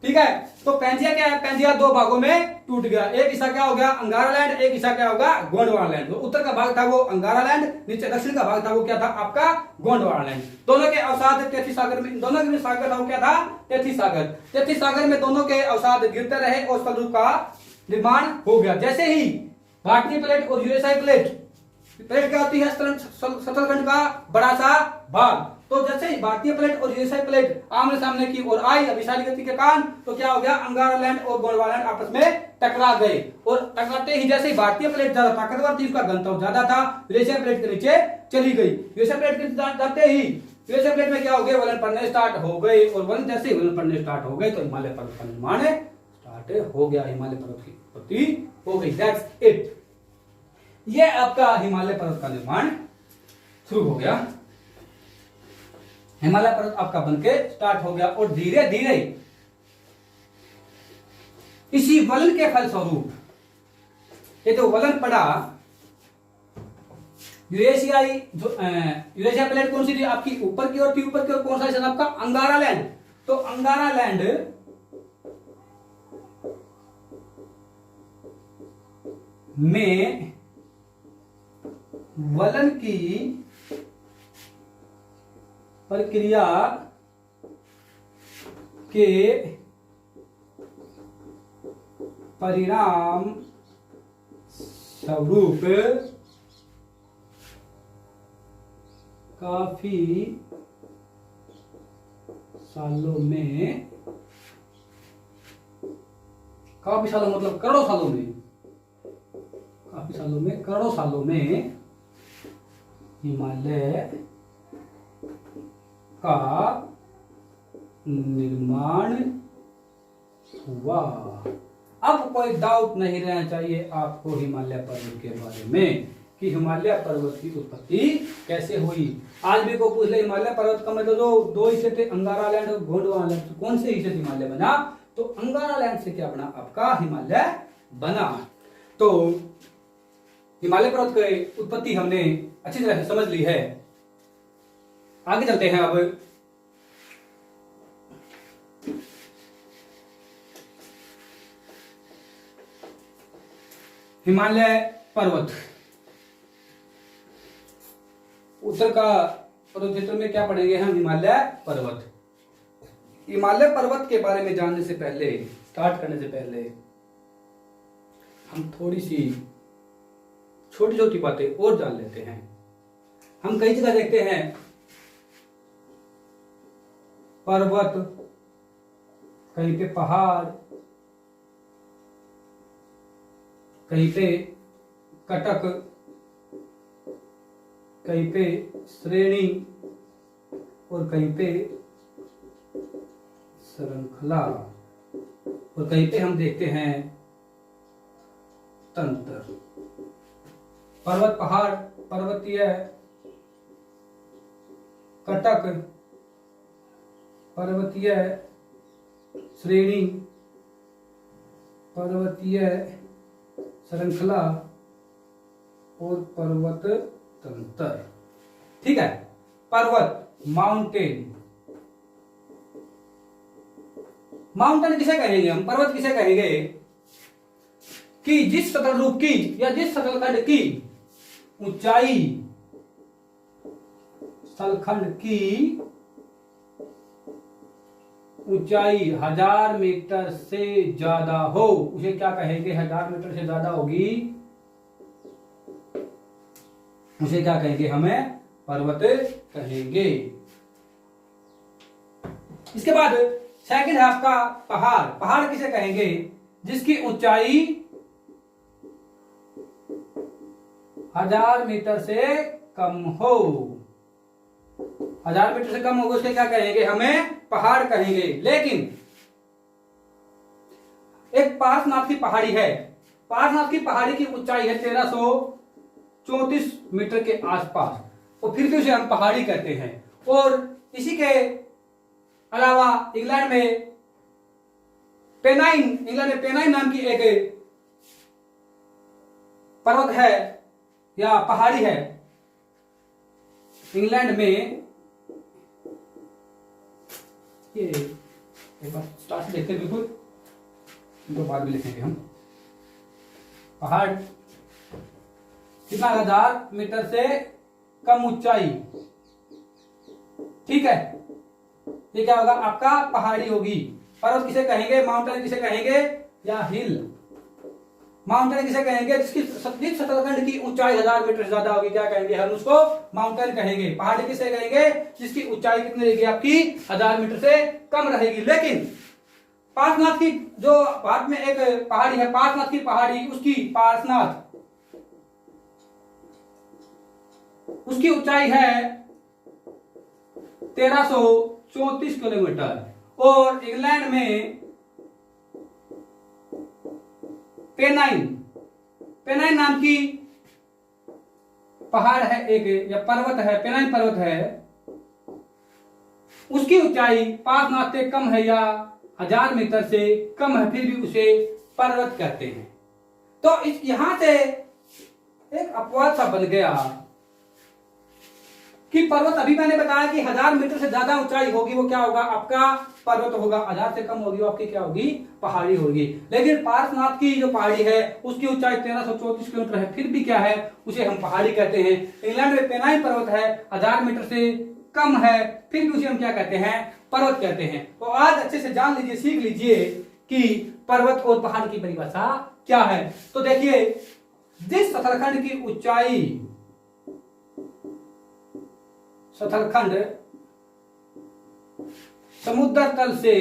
ठीक है, तो पैंजिया क्या है, पैंजिया दो भागों में टूट गया। एक हिस्सा क्या हो गया, अंगारा लैंड, एक हिस्सा क्या होगा, गोंडवाना लैंड। तो उत्तर का भाग था वो अंगारा लैंड, नीचे दक्षिण का भाग था वो क्या था, आपका गोंडवाना लैंड। दोनों के अवसाद तेथिस सागर में, दोनों के सागर था वो क्या था, तेथिस सागर। तेथिस सागर में दोनों के अवसाद गिरते रहे और स्थलरूप का निर्माण हो गया। जैसे ही भारतीय प्लेट और यूरेशियाई प्लेट क्या होती है, सतलखंड का बड़ा सा भाग। तो जैसे ही भारतीय प्लेट और यूरेशियाई प्लेट आमने सामने की ओर आई अभिसारी गति के कारण, तो क्या हो गया, अंगारा लैंड और गोंडवाना लैंड आपस में टकरा गए। और टकराते ही जैसे ही भारतीय प्लेट ज्यादा ताकतवर थी, उसका घनत्व ज्यादा था, यूरेशियाई प्लेट के नीचे चली गई। यूरेशियाई प्लेट के जाते ही यूरेशियाई प्लेट में क्या हो गया, वलन पड़ने स्टार्ट हो गए। और वलन जैसे ही वलन पड़ने स्टार्ट हो गए तो हिमालय पर्वत का निर्माण स्टार्ट हो गया, हिमालय पर्वत की उत्पत्ति हो गई। That's it. ये आपका हिमालय पर्वत का निर्माण शुरू हो गया। हिमालय पर्वत आपका बनके स्टार्ट हो गया और धीरे धीरे इसी वलन के फलस्वरूप ये जो वलन पड़ा, यूरेशियाई जो यूरेशिया प्लेट कौन सी थी आपकी, ऊपर की ओर थी। ऊपर की ओर कौन सा हिस्सा आपका, अंगारा लैंड। तो अंगारा लैंड में वलन की प्रक्रिया के परिणाम स्वरूप काफी सालों में काफी सालों मतलब करोड़ों सालों में, काफी सालों में, करोड़ों सालों में हिमालय का निर्माण हुआ। अब कोई डाउट नहीं रहना चाहिए आपको हिमालय पर्वत के बारे में कि हिमालय पर्वत की उत्पत्ति कैसे हुई। आज भी को पूछ ले हिमालय पर्वत का मतलब जो दो हिस्से थे, अंगारा लैंड और गोंडवाना लैंड, कौन से हिस्से से हिमालय बना? तो अंगारा लैंड से क्या बना? आपका हिमालय बना। तो हिमालय पर्वत की उत्पत्ति हमने अच्छी तरह से समझ ली है। आगे चलते हैं अब। हिमालय पर्वत, उत्तर का पर्वत क्षेत्र में क्या पढ़ेंगे हम? हिमालय पर्वत। हिमालय पर्वत के बारे में जानने से पहले, स्टार्ट करने से पहले हम थोड़ी सी छोटी छोटी बातें और जान लेते हैं। हम कई जगह देखते हैं पर्वत, कहीं पे पहाड़, कहीं पे कटक, कहीं पे श्रेणी और कहीं पे श्रृंखला और कहीं पे हम देखते हैं तंत्र। पर्वत, पहाड़, पर्वतीय, कटक, पर्वतीय श्रेणी, पर्वतीय श्रृंखला और पर्वत तंत्र। ठीक है। पर्वत, माउंटेन, माउंटेन किसे कहेंगे हम? पर्वत किसे कहेंगे कि जिस सतल रूप की या जिस सतलखंड की ऊंचाई, सतलखंड की ऊंचाई 1000 मीटर से ज्यादा हो, उसे क्या कहेंगे? 1000 मीटर से ज्यादा होगी, उसे क्या कहेंगे? हमें पर्वत कहेंगे। इसके बाद सेकंड है आपका पहाड़। पहाड़ किसे कहेंगे? जिसकी ऊंचाई 1000 मीटर से कम हो, 1000 मीटर से कम होगा, उसके क्या कहेंगे? हमें पहाड़ कहेंगे। लेकिन एक पार्श्वनाथ की पहाड़ी है, पार्श्वनाथ की पहाड़ी की ऊंचाई है 1334 मीटर के आसपास, और फिर भी उसे हम पहाड़ी कहते हैं। और इसी के अलावा इंग्लैंड में पेनाइन नाम की एक पर्वत है या पहाड़ी है इंग्लैंड में। ये एक बार स्टार्ट देखते हैं, बिल्कुल इनको बाद में लिखेंगे हम। पहाड़ कितना? 1000 मीटर से कम ऊंचाई। ठीक है, ये क्या होगा? आपका पहाड़ी होगी। पर्वत किसे कहेंगे? माउंटेन किसे कहेंगे? या हिल। माउंटेन किसे कहेंगे? जिसकी सतलखंड की ऊंचाई 1000 मीटर से ज्यादा होगी, क्या कहेंगे? हम उसको माउंटेन कहेंगे। पहाड़ी किसे कहेंगे? जिसकी ऊंचाई कितनी रहेगी? आपकी 1000 मीटर से कम रहेगी। लेकिन पार्श्वनाथ की जो भारत में एक पहाड़ी है, पार्श्वनाथ की पहाड़ी, उसकी पार्श्वनाथ, उसकी ऊंचाई है 1334 किलोमीटर। और इंग्लैंड में पेनाइन नाम की पहाड़ है एक, या पर्वत है, पेनाइन पर्वत है, उसकी ऊंचाई पार्श्वनाथ से कम है या 1000 मीटर से कम है, फिर भी उसे पर्वत कहते हैं। तो इस यहां से एक अपवाद सा बन गया कि पर्वत, अभी मैंने बताया कि 1000 मीटर से ज्यादा ऊंचाई होगी, वो क्या होगा? आपका पर्वत होगा। 1000 से कम होगी, वो आपकी क्या होगी? पहाड़ी होगी। लेकिन पार्श्वनाथ की जो पहाड़ी है उसकी ऊंचाई 1334 किलोमीटर है, फिर भी क्या है? उसे हम पहाड़ी कहते हैं। इंग्लैंड में पेनाइन पर्वत है, 1000 मीटर से कम है, फिर भी उसे हम क्या कहते हैं? पर्वत कहते हैं। तो आज अच्छे से जान लीजिए, सीख लीजिए कि पर्वत और पहाड़ की परिभाषा क्या है। तो देखिए, जिस सतलखंड की ऊंचाई, सतलखंड समुद्र तल से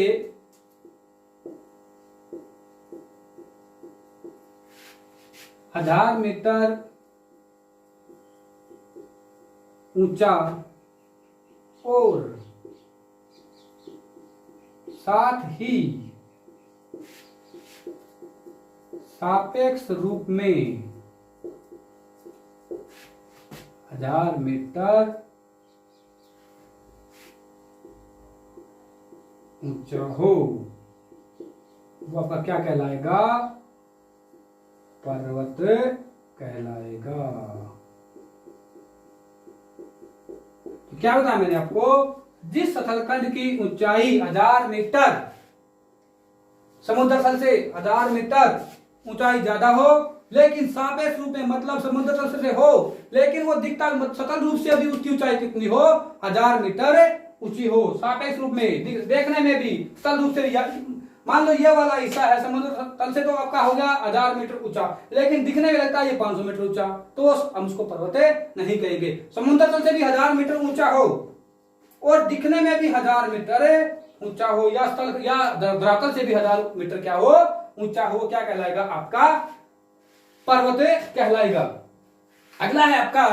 1000 मीटर ऊंचा और साथ ही सापेक्ष रूप में 1000 मीटर ऊंचा हो, वो आपका क्या कहलाएगा? पर्वत कहलाएगा। तो क्या बताया मैंने आपको? जिस सतलखंड की ऊंचाई 1000 मीटर, समुद्र तल से 1000 मीटर ऊंचाई ज्यादा हो, लेकिन सापेक्ष रूप में मतलब समुद्र तल से हो, लेकिन वो दिखता सतल रूप से भी उसकी ऊंचाई कितनी हो? 1000 मीटर ऊंची हो। सापेक्ष रूप में देखने में भी तल रूप से, मान लो ये वाला हिस्सा है समुद्र तल से, तो आपका हो गया 1000 मीटर ऊंचा, लेकिन दिखने में लगता है ये 500 मीटर ऊंचा, तो हम उसको पर्वत नहीं कहेंगे। समुद्र तल से भी 1000 मीटर ऊंचा हो और दिखने में भी 1000 मीटर ऊंचा हो, या स्थल या धरातल से भी 1000 मीटर क्या हो? ऊंचा हो, क्या कहलाएगा? आपका पर्वत कहलाएगा। अगला है आपका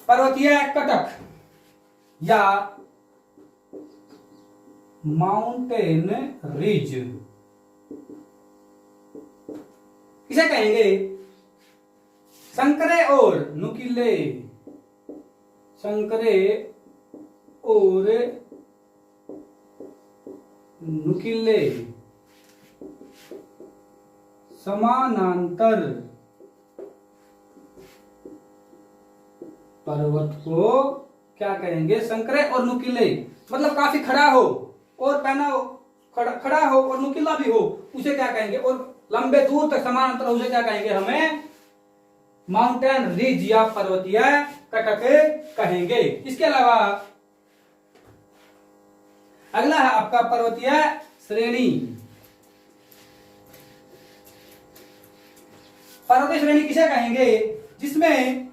पर्वतीय कटक या माउंटेन रिज। किसे कहेंगे? संकरे और नुकीले, संकरे और नुकीले समानांतर पर्वत को क्या कहेंगे? संकरे और नुकीले, मतलब काफी खड़ा हो और पैना खड़ा हो और नुकीला भी हो, उसे क्या कहेंगे? और लंबे दूर तक समानांतर, उसे क्या कहेंगे? हमें माउंटेन रिज या पर्वतीय कटक कहेंगे। इसके अलावा अगला है आपका पर्वतीय श्रेणी। पर्वतीय श्रेणी किसे कहेंगे? जिसमें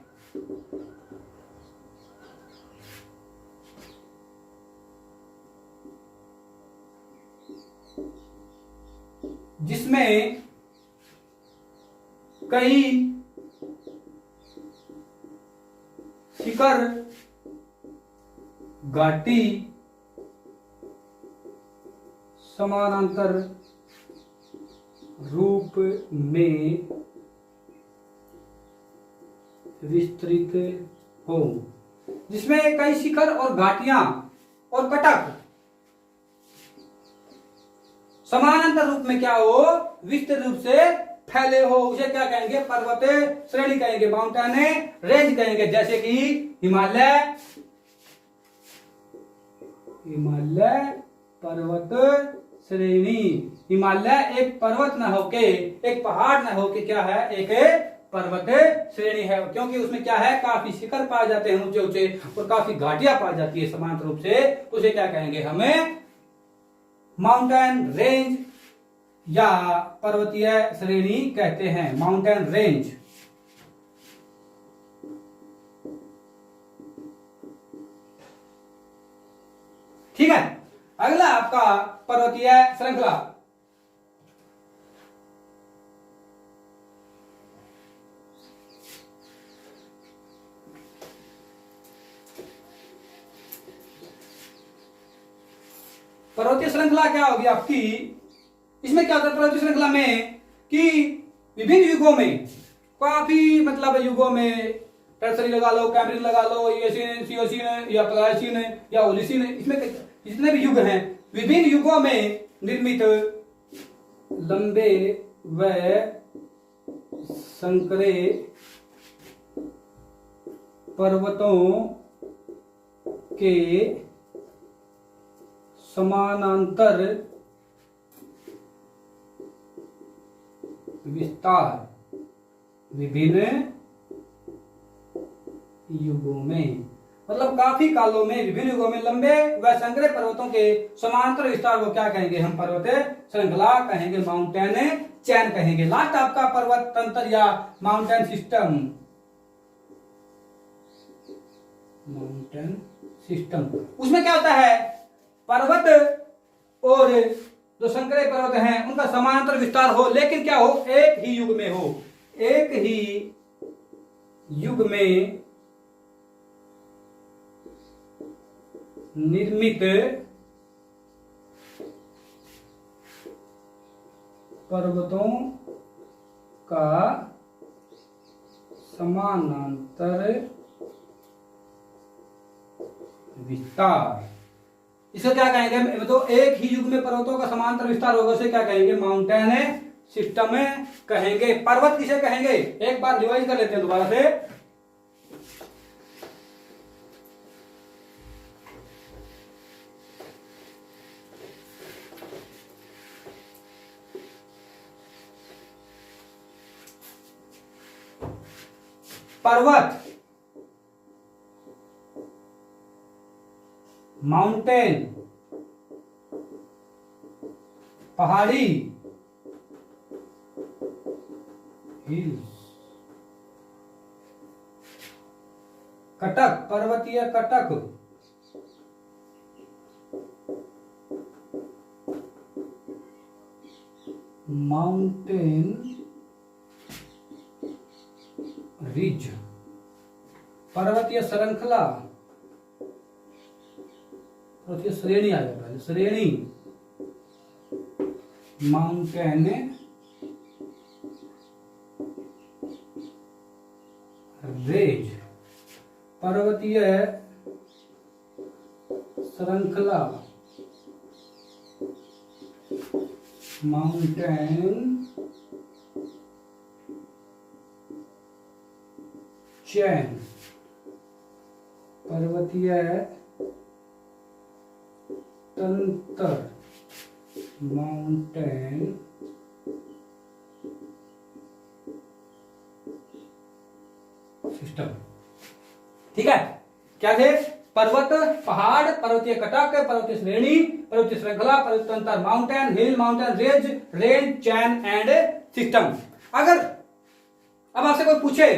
कई शिखर, घाटी समानांतर रूप में विस्तृत हो, जिसमें कई शिखर और घाटियां और कटक समानांतर रूप में क्या हो? विस्तृत रूप से फैले हो, उसे क्या कहेंगे? पर्वत श्रेणी कहेंगे, माउंटेन रेंज कहेंगे। जैसे कि हिमालय, हिमालय पर्वत श्रेणी। हिमालय एक पर्वत न होके, एक पहाड़ न होके क्या है? एक पर्वत श्रेणी है, क्योंकि उसमें क्या है? काफी शिखर पाए जाते हैं ऊंचे ऊंचे, और काफी घाटियां पाई जाती है समानांतर रूप से, उसे क्या कहेंगे? हमें माउंटेन रेंज या पर्वतीय श्रेणी कहते हैं, माउंटेन रेंज। ठीक है। अगला आपका पर्वतीय श्रृंखला। पर्वतीय श्रृंखला क्या होगी आपकी? इसमें क्या होता है पर्वतीय श्रृंखला में कि विभिन्न युगों में, काफी मतलब युगों में, टर्सरी लगा लो, कैम्ब्रियन लगा लो, एशियन, सियोसीन या प्लायसीन या ओलिसीन, इसमें जितने भी युग हैं, विभिन्न युगों में निर्मित लंबे व संकरे पर्वतों के समानांतर विस्तार विभिन्न युगों में, मतलब काफी कालों में, विभिन्न युगों में लंबे व संकरे पर्वतों के समांतर विस्तार को क्या कहेंगे? हम पर्वत श्रृंखला कहेंगे, माउंटेन चैन कहेंगे। लास्ट आपका पर्वत तंत्र या माउंटेन सिस्टम। Mountain system. उसमें क्या होता है, पर्वत और जो संकरे पर्वत हैं उनका समानांतर विस्तार हो, लेकिन क्या हो, एक ही युग में हो, एक ही युग में निर्मित पर्वतों का समानांतर विस्तार। इसे क्या कहेंगे, तो एक ही युग में पर्वतों का समांतर विस्तार होगा, उसे क्या कहेंगे, माउंटेन सिस्टम कहेंगे। पर्वत किसे कहेंगे, एक बार रिवाइज कर लेते हैं दोबारा से। पर्वत, माउंटेन पहाड़ी, हिल्स, कटक पर्वतीय कटक, माउंटेन रिज पर्वतीय श्रृंखला, पर्वतीय श्रेणी आ जाता है, श्रेणी, माउंटेन रेंज पर्वतीय श्रृंखला, माउंटेन चैन पर्वतीय तंत्र, माउंटेन सिस्टम। ठीक है, क्या थे, पर्वत, पहाड़, पर्वतीय कटक, पर्वतीय श्रेणी, पर्वतीय श्रृंखला, पर्वतीय तंत्र, mountain, hill, mountain range, range, chain and system. अगर अब आपसे कोई पूछे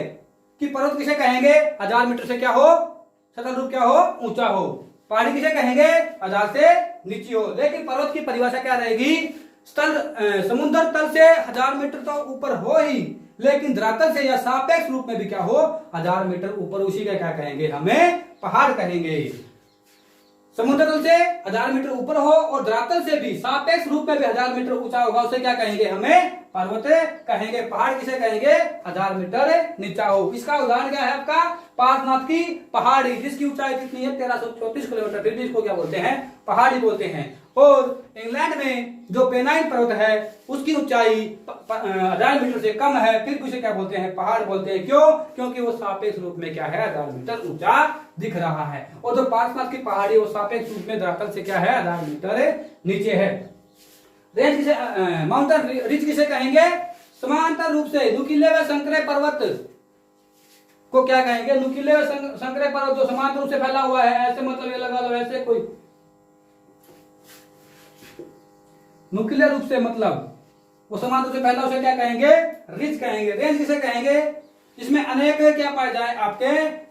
कि पर्वत किसे कहेंगे, 1000 मीटर से क्या हो, सतल रूप क्या हो, ऊंचा हो। पहाड़ी किसे कहेंगे, 1000 से नीची हो। लेकिन पर्वत की परिभाषा क्या रहेगी, समुद्र तल से 1000 मीटर तो ऊपर हो ही, लेकिन धरातल से या सापेक्ष रूप में भी क्या हो, 1000 मीटर ऊपर, उसी का क्या कहेंगे, हमें पहाड़ कहेंगे। समुद्र तल से 1000 मीटर ऊपर हो और धरातल से भी सापेक्ष रूप में भी 1000 मीटर ऊंचा होगा, उसे क्या कहेंगे, हमें पर्वत कहेंगे। पहाड़ किसे कहेंगे, 1000 मीटर नीचा हो। इसका उदाहरण क्या है आपका, पार्श्वनाथ की पहाड़ी, जिसकी ऊंचाई कितनी है, 1334 किलोमीटर, फिर भी इसको क्या बोलते हैं, पहाड़ी बोलते हैं। और इंग्लैंड में जो पेनाइन पर्वत है उसकी ऊंचाई 1000 मीटर से कम है, फिर उसे क्या बोलते हैं, पहाड़ बोलते हैं। क्यों, क्योंकि वो सापेक्ष रूप में क्या है, 1000 मीटर ऊंचा दिख रहा है। और जो पार्श्वनाथ की पहाड़ी वो सापेक्ष रूप में धरातल से क्या है, 1000 मीटर नीचे है। रेंज किसे, माउंटेन रिज किसे कहेंगे, समांतर रूप से नुकीले व संकरे पर्वत को क्या कहेंगे, नुकीले व संकरे पर्वत जो समांतर रूप से फैला हुआ है, ऐसे मतलब ये लगा लो, ऐसे कोई नुकीले रूप से मतलब वो समांतर रूप से फैला, उसे क्या कहेंगे, रिज कहेंगे। रेंज किसे कहेंगे, इसमें अनेक क्या पाए जाए, आपके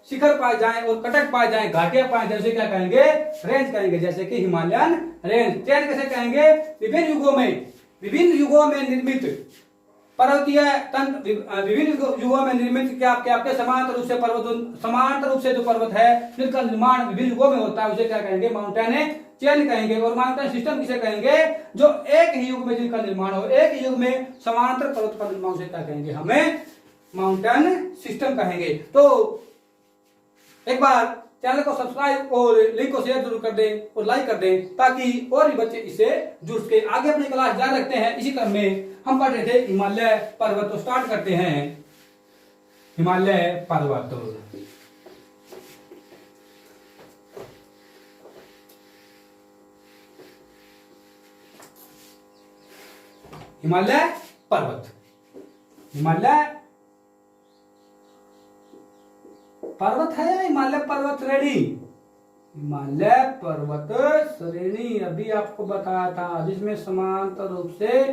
शिखर पाए जाए और कटक पाए जाए, घाटियां पाए जाए, उसे क्या कहेंगे, रेंज कहेंगे, जैसे कि हिमालयन रेंज। चैन कैसे कहेंगे, विभिन्न युगों में निर्मित पर्वतीय तंत्र, विभिन्न युगों में निर्मित क्या आपके समांतर रूप से पर्वत, समांतर रूप से जो पर्वत है जिनका निर्माण विभिन्न युगों में होता है, उसे क्या कहेंगे, माउंटेन चैन कहेंगे। और माउंटेन सिस्टम किसे कहेंगे, जो एक ही युग में जिनका निर्माण हो, एक ही युग में समांतर पर्वत का निर्माण, उसे क्या कहेंगे, हमें माउंटेन सिस्टम कहेंगे। तो एक बार चैनल को सब्सक्राइब और लिंक को शेयर जरूर कर दें और लाइक कर दें, ताकि और भी बच्चे इससे जुड़ सके। आगे अपनी क्लास जारी रखते हैं। इसी क्रम में हम पढ़ रहे थे हिमालय पर्वत, तो स्टार्ट करते हैं हिमालय पर्वत। हिमालय पर्वत, हिमालय पर्वत है या हिमालय पर्वत श्रेणी, हिमालय पर्वत श्रेणी अभी आपको बताया था, जिसमें समांतर रूप से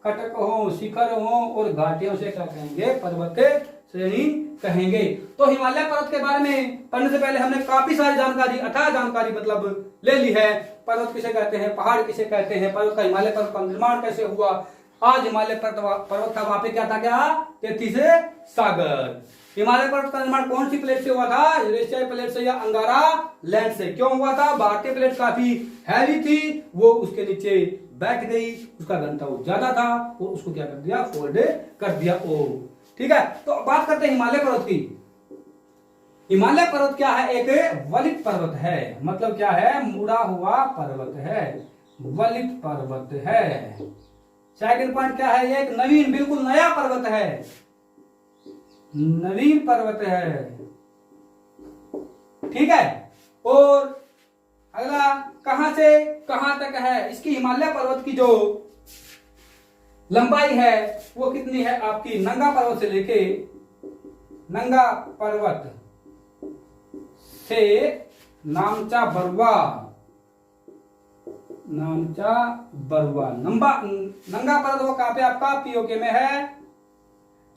कटक हो, शिखर हो और घाटियों से क्या कहेंगे, पर्वत श्रेणी कहेंगे। तो हिमालय पर्वत के बारे में पढ़ने से पहले हमने काफी सारी जानकारी, अथाह जानकारी मतलब ले ली है। पर्वत किसे कहते हैं, पहाड़ किसे कहते हैं, पर्वत का, हिमालय पर्वत का निर्माण कैसे हुआ। आज हिमालय पर्वत था, वहां पे क्या था, क्या 33 सागर। हिमालय पर्वत का निर्माण कौन सी प्लेट से हुआ था, यूरेशियाई प्लेट से या अंगारा लैंड से। क्यों हुआ था, भारतीय प्लेट काफी हैवी थी, वो उसके नीचे बैठ गई, उसका घनत्व ज्यादा था, वो उसको क्या कर दिया, फोल्ड कर दिया। ओ ठीक है, तो बात करते हैं हिमालय पर्वत की। हिमालय पर्वत क्या है, एक वलित पर्वत है। मतलब क्या है, मुड़ा हुआ पर्वत है, वलित पर्वत है। सेकंड पॉइंट क्या है, ये एक नवीन, बिल्कुल नया पर्वत है, नवीन पर्वत है। ठीक है, और अगला कहां से कहां तक है, इसकी हिमालय पर्वत की जो लंबाई है वो कितनी है आपकी, नंगा पर्वत से लेके, नंगा पर्वत से नामचा बरुआ, नामचा बरुआ, नंगा पर्वत वो कहां पे आपका, पीओके में है।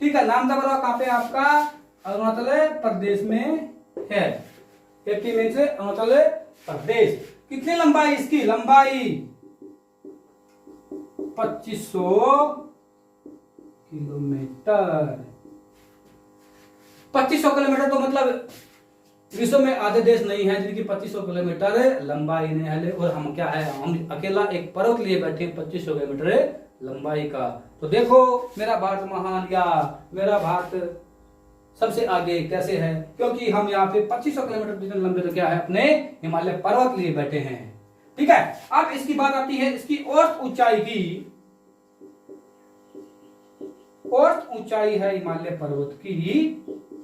ठीक है, नामचा बरुआ कहां पे आपका, अरुणाचल प्रदेश में है। एपी में से अरुणाचल प्रदेश। कितनी लंबाई इसकी, लंबाई 2500 किलोमीटर। 2500 किलोमीटर तो मतलब विश्व में आधे देश नहीं है जिनकी 2500 किलोमीटर लंबाई नहीं है। और हम क्या है, हम अकेला एक पर्वत लिए बैठे 2500 किलोमीटर लंबाई का। तो देखो मेरा भारत महान या मेरा भारत सबसे आगे कैसे है, क्योंकि हम यहाँ पे 2500 किलोमीटर जितने लंबे तो क्या है, अपने हिमालय पर्वत लिए बैठे हैं। ठीक है, अब इसकी बात आती है इसकी औसत ऊंचाई की। औसत ऊंचाई है हिमालय पर्वत की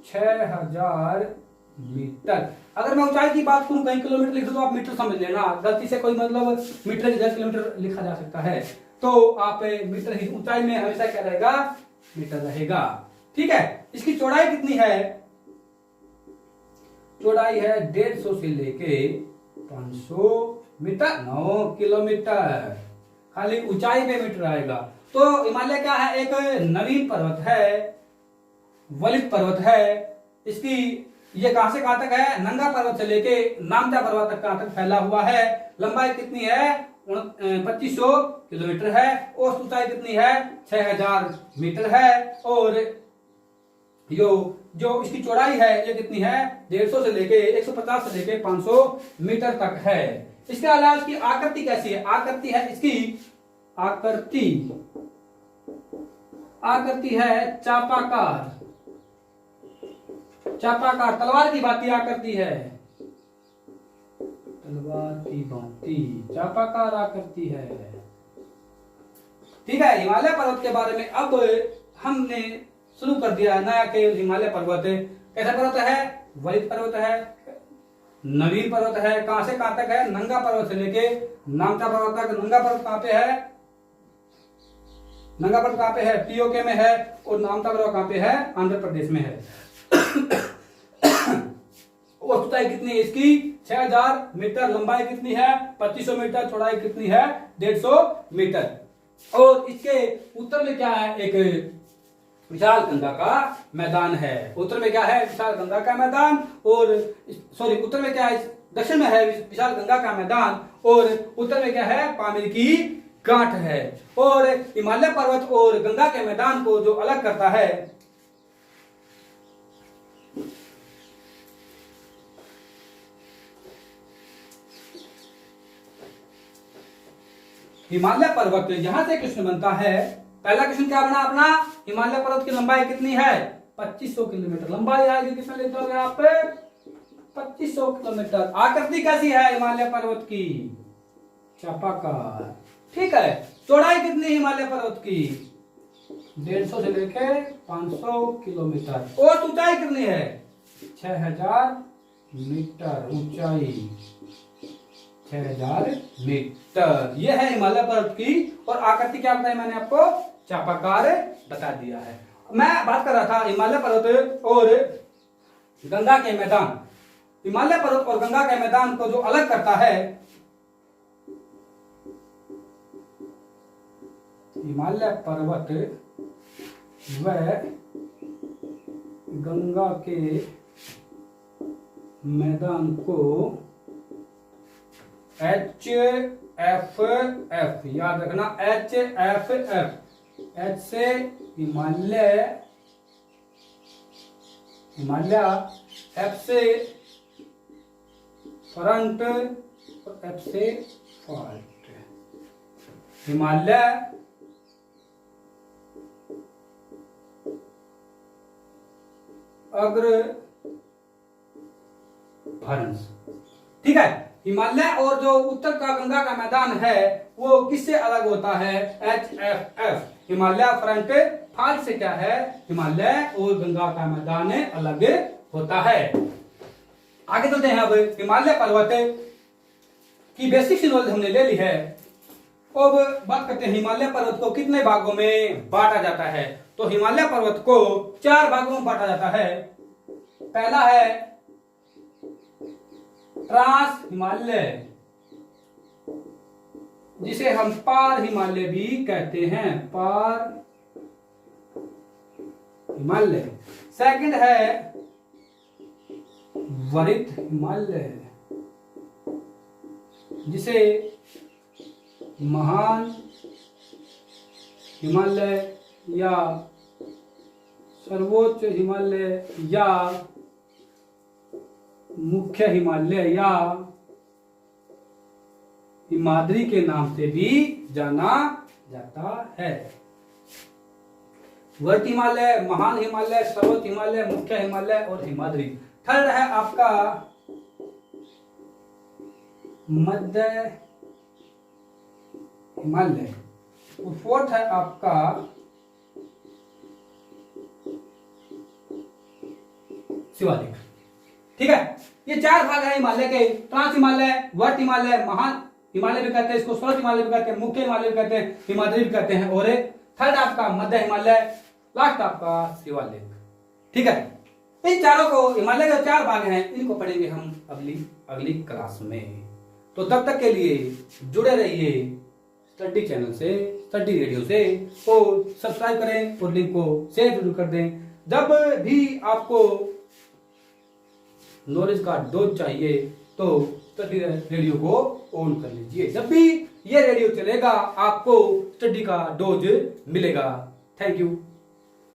6000 मीटर। अगर मैं ऊंचाई की बात करूं, कहीं किलोमीटर लिख दो तो आप मीटर समझ लेना, गलती से कोई मतलब मीटर की 10 किलोमीटर लिखा जा सकता है, तो आप मीटर ही, ऊंचाई में हमेशा क्या रहेगा, मीटर रहेगा। ठीक है, इसकी चौड़ाई कितनी है, चौड़ाई है 150 से लेके 500 मीटर, 9 किलोमीटर। खाली ऊंचाई पे मीटर आएगा। तो हिमालय क्या है, एक नवीन पर्वत है, वलित पर्वत है। इसकी ये कहां से कहां तक है, नंगा पर्वत से लेके नामचा पर्वत तक कहां तक फैला हुआ है। लंबाई कितनी है, 2500 किलोमीटर है। औसत ऊंचाई कितनी है, 6000 मीटर है। और जो इसकी चौड़ाई है ये कितनी है, 150 से लेके 150 से लेके 500 मीटर तक है। इसके अलावा इसकी आकृति कैसी है, आकृति है इसकी, आकृति है चापाकार, चापाकार, तलवार की भांति आकृति है, तलवार की भांति चापाकार आकृति है। ठीक है, हिमालय पर्वत के बारे में अब हमने शुरू कर दिया है नया खेल। हिमालय पर्वत कैसा पर्वत है, वलित पर्वत है, नवीन पर्वत है। कहां से कहां तक है, नंगा पर्वत से लेके नामचा पर्वत तक। नंगा पर्वत कहां पे है, नंगा पर्वत कहां पे है, पीओके में है। और नामचा पर्वत कहां पे है, आंध्र प्रदेश में है। ऊंचाई कितनी है इसकी, 6000 मीटर। लंबाई कितनी है, 2500 मीटर। चौड़ाई कितनी है, 150 मीटर। और इसके उत्तर में क्या है, एक विशाल गंगा का मैदान है। उत्तर में क्या है, विशाल गंगा का मैदान। और सॉरी, उत्तर में क्या है, दक्षिण में है विशाल गंगा का मैदान। और उत्तर में क्या है, पामीर की गांठ है। और हिमालय पर्वत और गंगा के मैदान को जो अलग करता है, हिमालय पर्वत यहां से कृष्ण बनता है। पहला क्वेश्चन क्या बना अपना, हिमालय पर्वत की लंबाई कितनी है, 2500 किलोमीटर। लंबाई आएगी कितना लिख दोगे आप, 2500 किलोमीटर। आकृति कैसी है हिमालय पर्वत की, चापाकार। ठीक है, चौड़ाई कितनी हिमालय पर्वत की, 150 से लेके 500 किलोमीटर। और ऊंचाई कितनी है, 6000 मीटर ऊंचाई, 6000 मीटर। यह है हिमालय पर्वत की। और आकृति क्या बताई मैंने आपको, चापाकार बता दिया है। मैं बात कर रहा था हिमालय पर्वत और गंगा के मैदान। हिमालय पर्वत और गंगा के मैदान को जो अलग करता है, हिमालय पर्वत व गंगा के मैदान को HFF, याद रखना HFF, H से हिमालय, F से फ्रंट और F से फॉल्ट। हिमालय अग्र भ्रंश, ठीक है। हिमालय और जो उत्तर का गंगा का मैदान है वो किससे अलग होता है? HFF, हिमालय फ्रंट फॉल्ट से क्या है? हिमालय और गंगा का मैदान अलग होता है। आगे चलते हैं। अब हिमालय पर्वत की बेसिक नॉलेज हमने ले ली है। अब बात करते हैं हिमालय पर्वत को कितने भागों में बांटा जाता है। तो हिमालय पर्वत को 4 भागों में बांटा जाता है। पहला है ट्रांस हिमालय, जिसे हम पार हिमालय भी कहते हैं, पार हिमालय। सेकंड है वरित हिमालय, जिसे महान हिमालय या सर्वोच्च हिमालय या मुख्य हिमालय या हिमाद्री के नाम से भी जाना जाता है। वरित हिमालय, महान हिमालय, सर्वोच्च हिमालय, मुख्य हिमालय और हिमाद्री। थर्ड है आपका मध्य हिमालय और फोर्थ है आपका शिवालिक, ठीक है। ये 4 भाग है हिमालय के। ट्रांस हिमालय, वरित हिमालय, महान हिमालय भी कहते हैं इसको, सर्वोच्च हिमालय भी कहते हैं, मुख्य हिमालय भी कहते हैं, हिमाद्री भी कहते हैं, और थर्ड आपका मध्य हिमालय, लास्ट आपका शिवालिक, ठीक है। इन चारों को, हिमालय के 4 भाग हैं, इनको पढ़ेंगे हम अगली क्लास में। तो तब तक के लिए जुड़े रहिए स्टडी चैनल से, स्टडी रेडियो से, और सब्सक्राइब करें और लिंक को शेयर जरूर कर दें। जब भी आपको नॉलेज का डोज चाहिए तो स्टडी रेडियो को ऑन कर लीजिए। जब भी ये रेडियो चलेगा आपको स्टडी का डोज मिलेगा। Thank you.